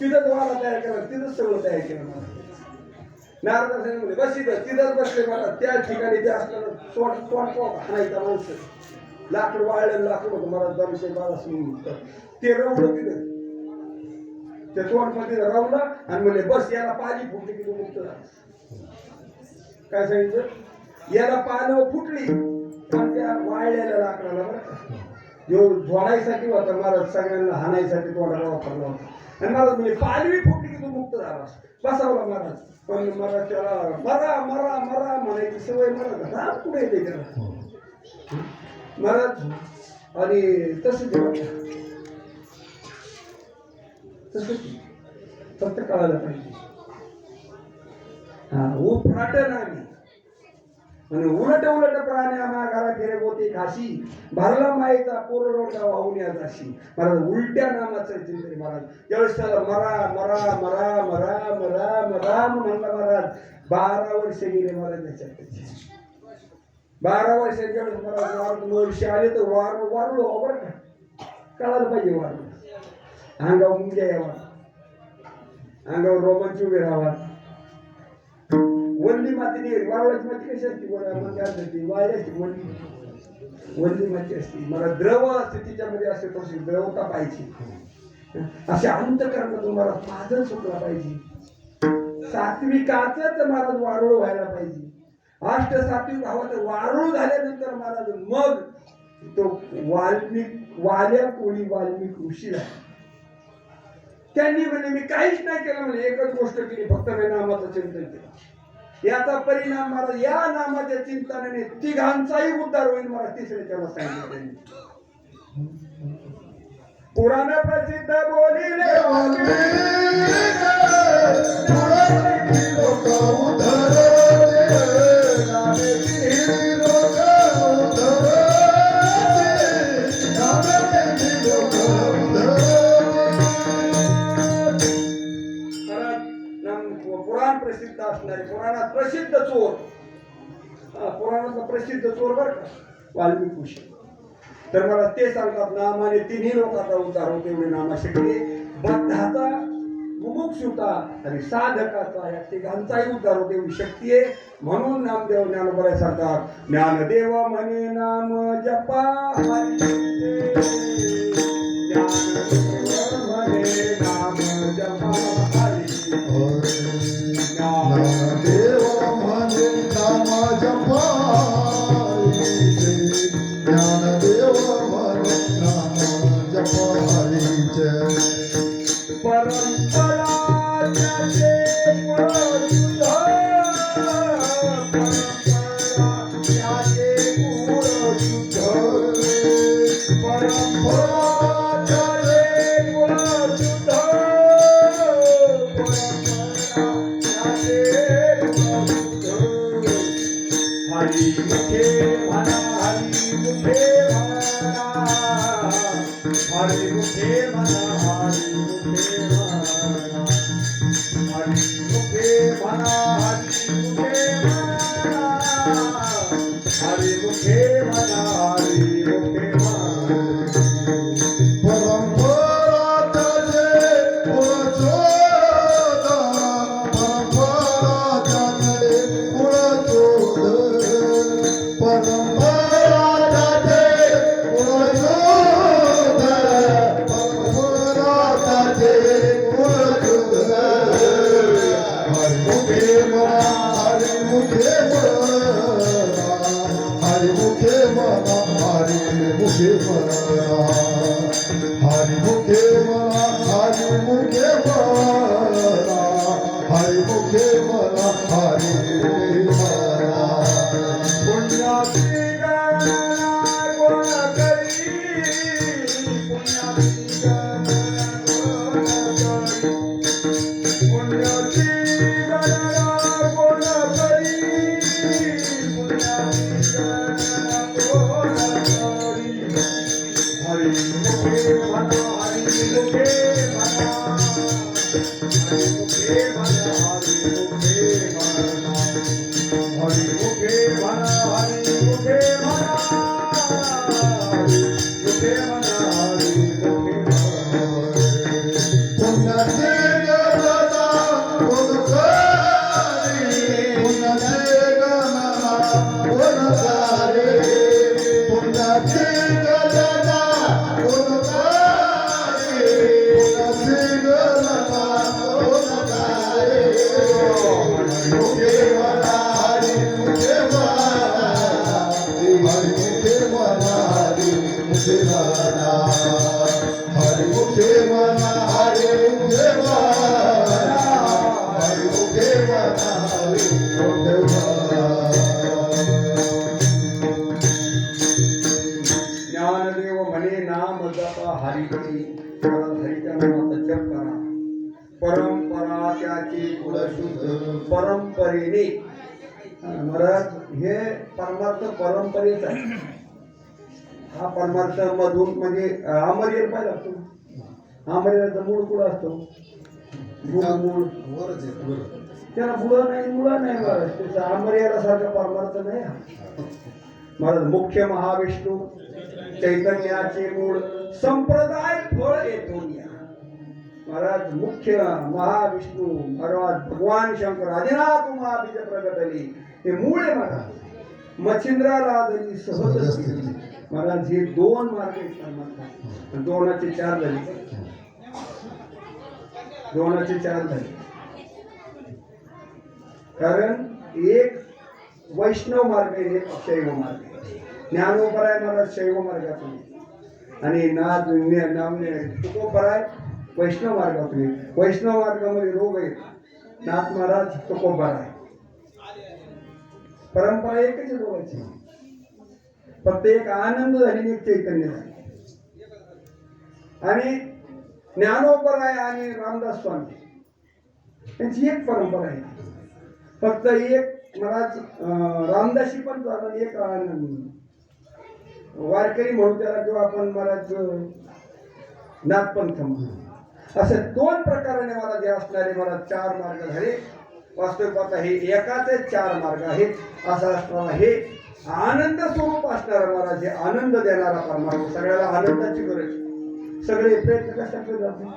तिथंच वाडा तयार केला तिथंच सगळं तयार केलं मला नारदांना सांगितलं बस तिथंच बसले मला त्या ठिकाणी जे असलं तोंड हाणायचा माणसं लाकूड वाळलेलं लाकूड होतं मला दरशे बारा ते रवलं तिथं ते तोंडमध्ये रवलं आणि म्हणजे बस याला पाणी फुटली की तू मुक्त झाला काय सांगितलं याला पानं फुटली पण त्या वाळलेल्या लाकडाला बरं जो झोडायसाठी होता महाराज सगळ्यांना हाणायसाठी तोंडाला वापरला होता आणि महाराज म्हणजे पालवी फुटली की तू मुक्त झाला बसावला महाराज पण मला त्याला मरा मरा मरा म्हणायची सवय महाराज राम पुढे येते त्याला महाराज आणि तसंच फक्त कळायला पाहिजे उफाट नाही आणि उलट प्राण्या माघारा फिरे होते काशी भरला मायेचा पोरडोटा वाहून या जाशी महाराज उलट्या नामाचं चिंतन महाराज त्यावेळेस त्याला मरा मरा मरा मरा मरा मरा म्हणला महाराज 12 वर्ष गेले महाराज त्याच्यात 12 वर्षाच्या वेळेस महाराज वर्ष आले तर वारलो बरं का कळायला पाहिजे वारलो अंगावर मुंग्या यावा अंगावर रोमांच उभे राहावा वल्ली माती वारवाची माती कशी असते म्हणते वाय असते वल्ली माती असते मला द्रव स्थितीच्यामध्ये असते तशी द्रवता पाहिजे असे अंतकरण तुम्हाला पाजल सुटला पाहिजे सात्विकाच महाराज वारुळ व्हायला पाहिजे अष्ट सात्विक भावाचं वारुळ झाल्यानंतर महाराज मग तो वाल्या कोळी वाल्मिक ऋषी झाला त्यांनी म्हणजे मी काहीच नाही केलं म्हणजे एकच गोष्ट केली फक्त मी नामाचं चिंतन केलं याचा परिणाम मला या नामाच्या चिंतनाने तिघांचाही उद्धार होईल मला तिसऱ्याच्याला सांगितलं पुराण प्रसिद्ध बोलिले पुराण प्रसिद्ध असणारे पुराणात प्रसिद्ध चोर पुराणातला प्रसिद्ध चोर बरं का वाल्मिकी ऋषी. तर मला ते सांगतात नामाने तिन्ही लोकांचा उद्धार होते एवढी नामाशक्ती बद्धाचा मुमुक्षुता आणि साधकाचा या तिघांचाही उद्धार होते एवढी शक्ती आहे. म्हणून नामदेव ज्ञानोबराय सांगतात ज्ञानदेव म्हणे नाम जपा हरी ज्ञानदेव म्हणे नाम जपा हरी ज्ञानदेव म्हणे नाम जपारीचे ज्ञानदेव म्हणे नाम जपारीचे परंपरा त्याचे पुरशुद्ध परंपरा त्याचे पुरशुद्ध परंपरा त्याचे पुरशुद्ध परंपरा त्याचे पुरशुद्ध हरी मुखे म्हणा हरी मुखे म्हणा हरी मुखे म्हणा हरी मुखे म्हणा हरी मुखे म्हणा हरी मुखे म्हणा हरी मुखे म्हणा परंपरा त्याचे पुरशोध परंपरा त्याचे पुरशोध परंपरा त्याचे पुरशोध परंपरा त्याचे पुरशोध हरिमुखे म्हणा हरिमुखे म्हणा हरिमुखे म्हणा हरिमुखे म्हणा हरिमुखे म्हणा हरिमुखे म्हणा हरिमुखे म्हणा हरिमुखे म्हणा पुण्याची गणना कोण करी पुण्याची गणना कोण करी पुण्याची गणना कोण करी पुण्याची गणना कोण करी हरी मुखे म्हणा हरी मुखे म्हणा हरी मुखे म्हणा हरी मुखे म्हणा हरी मुखे म्हणा हरी मुखे म्हणा हरी मुखे म्हणा हरी मुखे म्हणा पुण्याचे गणना कोण करी पुण्याचे गणना कोण करी पुण्याचे गणना कोण करी पुण्याचे गणना कोण करी हरिमुखे म्हणा हरिमुखे म्हणा हरिमुखे म्हणा हरिमुखे म्हणा हरिमुखे म्हणा हरिमुखे म्हणा हरिमुखे म्हणा हरिमुखे म्हणा ज्ञानदेव म्हणे नाम जपा हरीची हरीच्या नामाचा जप करा परंपरा त्याची कुलशुद्ध परंपरेने महाराज हे परमार्थ परंपरेच आहे. हा परमार्थ मधून म्हणजे आमर्याला पाहिजे असतो आमर्याचा मूळ कुठं असतो मूळ वरच आहे वर त्याला मुळं नाही महाराज त्याचा आमर्याला सारखा परमार्थ नाही हा महाराज मुख्य महाविष्णू चैतन्याचे मूळ संप्रदाय फळ येतो महाराज मुख्य महाविष्णू महाराज भगवान शंकर आदिनाथ महाबीज प्रगटली हे मूळ आहे महाराज मच्छिंद्राला आदली सहज स्थिती. महाराज हे दोन मार्ग आहेत परमार्थात. दोनाचे चार झाले दोनाचे चार झाले कारण एक वैष्णव मार्ग आहे एक शैव मार्ग आहे. ज्ञानोपराय महाराज शैव मार्गातून आणि तुकोपराय वैष्णव मार्गातून वैष्णव मार्गामध्ये रोग आहेत नाथ महाराज तुकोपराय परंपरा एकच आहे दोघांची फक्त एक आनंद झाली एक चैतन्य झाले आणि ज्ञानोपराय आणि रामदास स्वामी त्यांची एक परंपरा आहे फक्त एक महाराज रामदासी पण चालत एक वारकरी म्हणून त्याला किंवा आपण महाराज नाथपंथ म्हणून असे दोन प्रकाराने मला जे असणारे मला चार मार्ग झाले. वास्तविक पाहता हे एकाचे चार मार्ग आहेत. असं असताना हे आनंद स्वरूप असणारा मला जे आनंद देणारा परमात्मा, सगळ्याला आनंदाची गरज, सगळे प्रयत्न कशाकडे जातो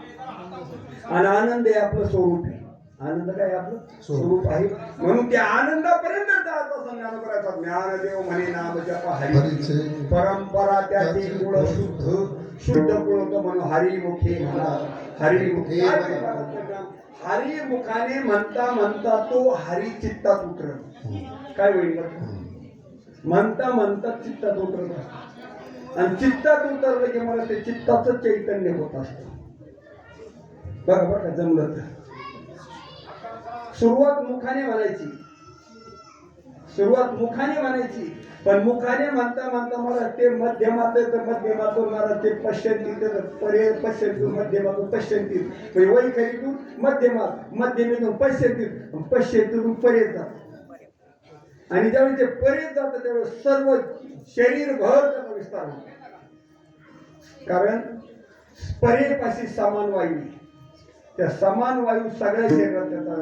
आणि आनंद हे आपलं स्वरूप आहे. आनंद काय आपलं स्वरूप आहे. म्हणून त्या आनंदापर्यंत जात ज्ञान करायचा. ज्ञानदेव म्हणे नाम जपा हरी, परंपरा त्याची मूळ शुद्ध कुळ म्हणून हरिमुखे म्हणा. हरिमुखे हरिमुखाने म्हणता म्हणता तो हरी चित्तात उतरत. काय होईल म्हणता म्हणता चित्तात उतरत आणि चित्तात उतरलं की मला ते चित्ताचं चैतन्य होत असतं. बघा बघा जमलं तर सुरुवात मुखाने म्हणायची, पण मुखाने म्हणता म्हणता मला ते मध्यमात तर मध्यमातून मला ते पश्यंती मध्यमातून पश्यंती म्हणजे वैखरीतून मध्यमात, मध्यमेतून पश्यंतीतून परेत जात. आणि ज्यावेळी ते परेत जातं त्यावेळेस सर्व शरीरभर त्याचा विस्तार होतो. कारण परेपाशी समान वायू, त्या समान वायू सगळ्या शरीरात त्याचा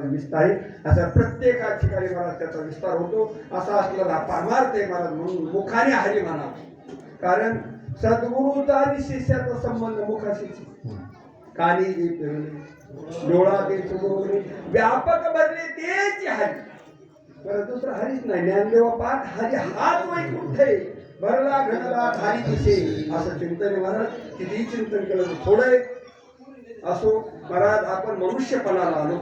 विस्तार आहे. असा प्रत्येका ठिकाणी मला त्याचा विस्तार होतो. असा असलेला परमार्थ आहे महाराज. म्हणून मुखाने हरी म्हणा. कारण सद्गुरूचा आणि शिष्याचा संबंध मुखाशीच. कानी जे फिरले, डोळा ते चुकवले, व्यापक भरले तेच हरी. बरं दुसरं हरीच नाही. ज्ञानदेवा पाठ हरी हाच वैकुंठ आहे. भरला घडला हरी दिसे. असं चिंतन आहे महाराज. कितीही चिंतन केलं थोडं असो. महाराज आपण मनुष्यपणाला आलो.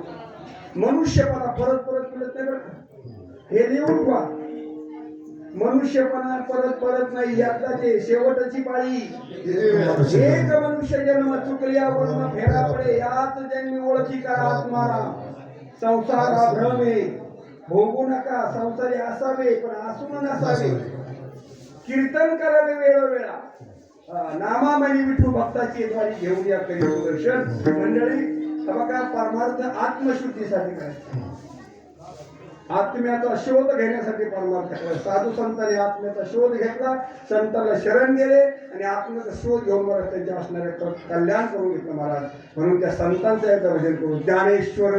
मनुष्यपणा परत परत मिळत नाही बरं का. हे लिहून ठेवा. मनुष्यपणा परत परत नाही. एकदाचे शेवटची पाळी. एक मनुष्य जन्म चुकल्या वरून फेरा पडे. याच जन्मी ओळखी करा आत्मा. संसार हा भ्रम आहे. भोगू नका. संसारी असावे पण असून नसावे. कीर्तन करावे वेळोवेळा. नामामणी विठू भक्ताची द्वारी घेऊन या करी दर्शन. मंडळी बघा परमार्थ आत्मशुद्धीसाठी करायचा. आत्म्याचा शोध घेण्यासाठी परमार्थ करायचा. साधू संतांनी आत्म्याचा शोध घेतला. संतांना शरण गेले आणि आत्म्याचा शोध घेऊन महाराज त्यांच्या असणारे कल्याण करून घेतलं महाराज. म्हणून त्या संतांचं एकदा भजन करू. ज्ञानेश्वर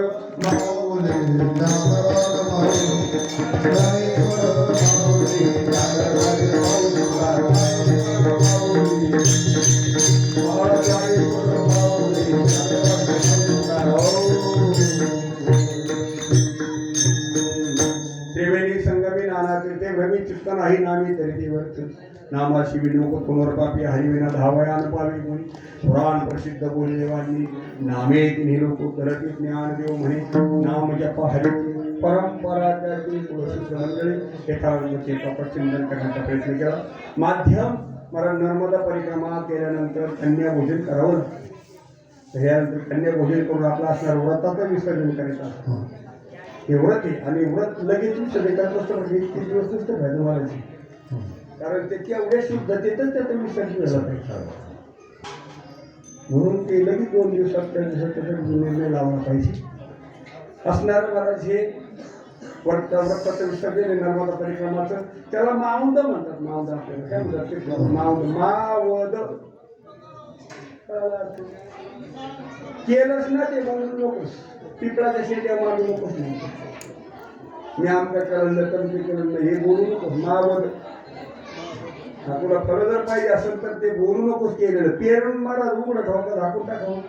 त्रिवेणी संगमी नाना तीर्थे भ्रमी चित्त नाही नामी तरी देवर्थ. नामाशी विनोक पुनर्पापी हरिविना धावयान पावे कोणी. पुराण प्रसिद्ध बोले देवांनी नामे तिन्ही लोक करती ज्ञान देव म्हणे. नाम जपा हरी परंपरा त्याची पुरसिद्ध मंडळी यथावत चिंतन करण्याचा प्रयत्न केला. माध्यम मला नर्मदा परिक्रमा केल्यानंतर कन्याभोजन करावं लागतं. ह्यानंतर कन्याभोजन करून आपला असणार व्रताचं विसर्जन करायचं असतं. हे व्रत आहे आणि व्रत लगेच विसर्जन असतं. 3 दिवस नसतं पाहिजे महाराज. कारण त्याच्या एवढ्या शुद्धतेतच त्याचं विसर्जन झालं पाहिजे. म्हणून ते लगेच 2 दिवसात त्या दिवसात त्याचा निर्णय लावला पाहिजे. असणार महाराज हे व्रताचं विसर्जन आहे नर्मदा परिक्रमाचं. त्याला मावद म्हणतात. मावद आपल्याला काय म्हणतात? मावद केलंच ना ते म्हणून नकोस. पिपळाच्या शेट्या मांडू नकोस. मी आमच्या कळलं तर ते कळलं हे बोलू नकोस. मावद तुला खरं जर पाहिजे असेल तर ते बोलू नकोस. केलेलं पेरून मला उघडं ठेवतं झाकून टाकावं.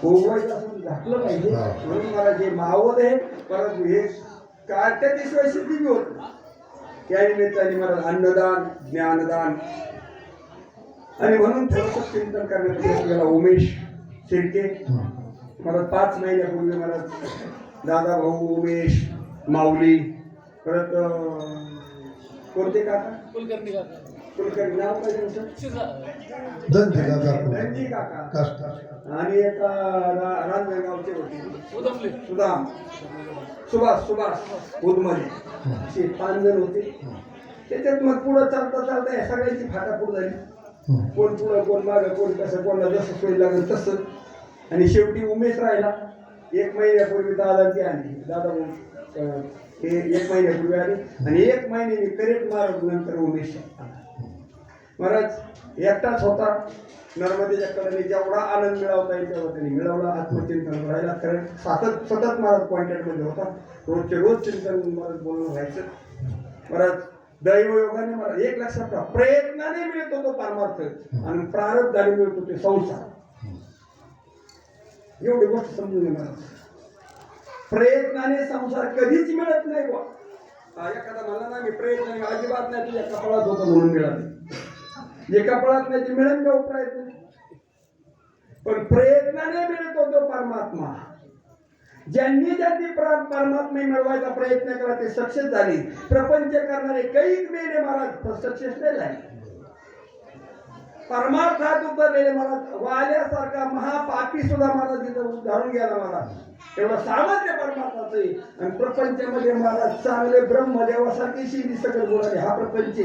उगवायचं असून झाकलं पाहिजे. म्हणून मला जे मावद आहे परत हे त्याच्याशिवाय सिद्धी बी होत. त्या निमित्ताने मला अन्नदान ज्ञानदान आणि म्हणून थोडंसं चिंतन करण्यात गेला. उमेश शिर्के मला 5 महिन्यापूर्वी मला दादा भाऊ उमेश माऊली परत कोणते काका कुलकर्णी नाव काय धनजी काका आणि एका रांजणगावचे होते सुदाम सुभाष उदमले असे 5 जण होते. त्याच्यात मग पुढं चालता चालता या सगळ्यांची फाटाफूट झाली. कोण पुढं कोण मागं कोण कसं कोणाला जसं सोय लागेल तसं. आणि शेवटी उमेश राहिला. 1 महिन्यापूर्वी दादाची आली. दादा हे 1 महिन्यापूर्वी आली आणि 1 महिन्याने करेक्ट मारत नंतर उमेश महाराज एकटाच होता. नर्मदेच्या कडेने जेवढा आनंद मिळवता येईल तेवढा त्यांनी मिळवला. आत्मचिंतन करायला कारण सतत महाराज कॉन्टॅक्टमध्ये होता. रोजचे रोज चिंतन महाराज बोलणं व्हायचं. महाराज दैवयोगाने मला एक लक्षात ठेवा, प्रयत्नाने मिळतो तो परमार्थ आणि प्रारब्धाने मिळतो ते संसार. एवढी गोष्ट समजून घ्या महाराज. प्रयत्नाने संसार कधीच मिळत नाही बुवा. एखादा मला ना मी प्रयत्न अजिबात नाही तुझ्या कपाळात होतं म्हणून मिळाले. जे कपाळात नाही ते मिळेल का प्रयत्न. पण प्रयत्नाने मिळतो तो परमात्मा. ज्यांनी परमात्मा मिळवायचा प्रयत्न केला ते सक्सेस झाले. प्रपंच करणारे कैक मेले महाराज सक्सेस नाही झाले. परमार्थात उतरलेले महाराज वाल्यासारखा महापापी सुद्धा महाराज तिथं उधारून गेला महाराज. एवढं सामर्थ्य परमार्थाचं आहे. आणि प्रपंचामध्ये महाराज चांगले ब्रह्मदेवासारखी शिरी सकल बोलाले हा प्रपंच.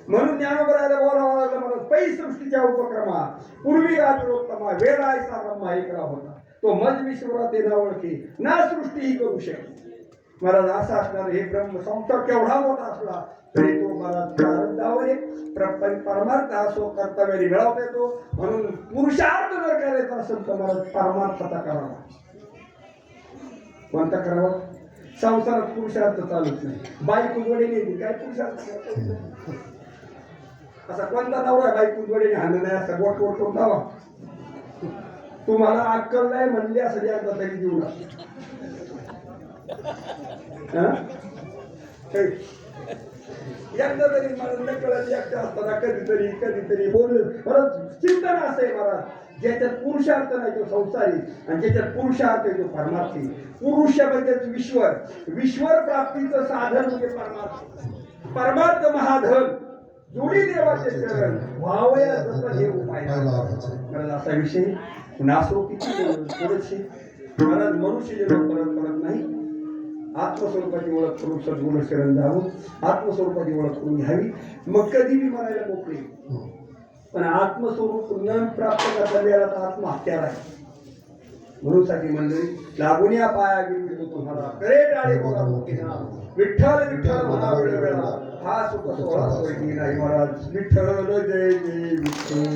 म्हणून ज्ञानोबरायला बोलावं लागलं महाराज. पै सृष्टीच्या उपक्रमा पूर्वी राजोत्तमा वेळायचा ब्रह्मा ऐकला होता. तो मज विश्वरात ना ओळखी ना सृष्टी ही करू शकते. महाराज असा असणार हे ब्रह्म संसार केवढा मोठा असला तरी तो महाराज प्रारब्धावर परमार्थ असो कर्तव्याने मिळवता येतो. म्हणून पुरुषार्थ जर करायचा असेल तर महाराज परमार्थाचा करावा. कोणता करावा. संसारात पुरुषार्थ चालत नाही. बायको जोडे नाही काय पुरुषार्थ. असा कोणता नवरा बायको जोडे हाणं नाही असा गोट गोट करून धावा. तुम्हाला अक्कल नाही म्हणली असं एकदा तरी जीवना एकदा तरी मला न कळत एकटा असताना कधीतरी बोल. परत चिंतन असं आहे महाराज. ज्याच्यात पुरुषार्थ नाही तो संसारी आणि ज्याच्यात पुरुषार्थ आहे तो परमार्थी. पुरुष म्हणजे विश्वर प्राप्तीचं साधन म्हणजे परमार्थ. परमार्थ महाधन जोडी देवाचे चरण व्हावया जसं हे उपाय. महाराज असा विषय नासो किती थोडेसे महाराज मनुष्य जन्म परत नाही. आत्मस्वरूपाची ओळख करून सद्गुण शरण जावं. आत्मस्वरूपाची ओळख करून घ्यावी. मग कधी बी म्हणायला मोकळे. पण आत्मस्वरूप न प्राप्त करता वेळा तर आत्महत्या आहे. म्हणून साठी मंडळी लागून या पाया गेली तुम्हाला करे टाळे बोला विठ्ठल विठ्ठल म्हणा वेळ वेळा हा सुख सोहळा सोयी नाही महाराज. विठ्ठल जय जय विठ्ठल.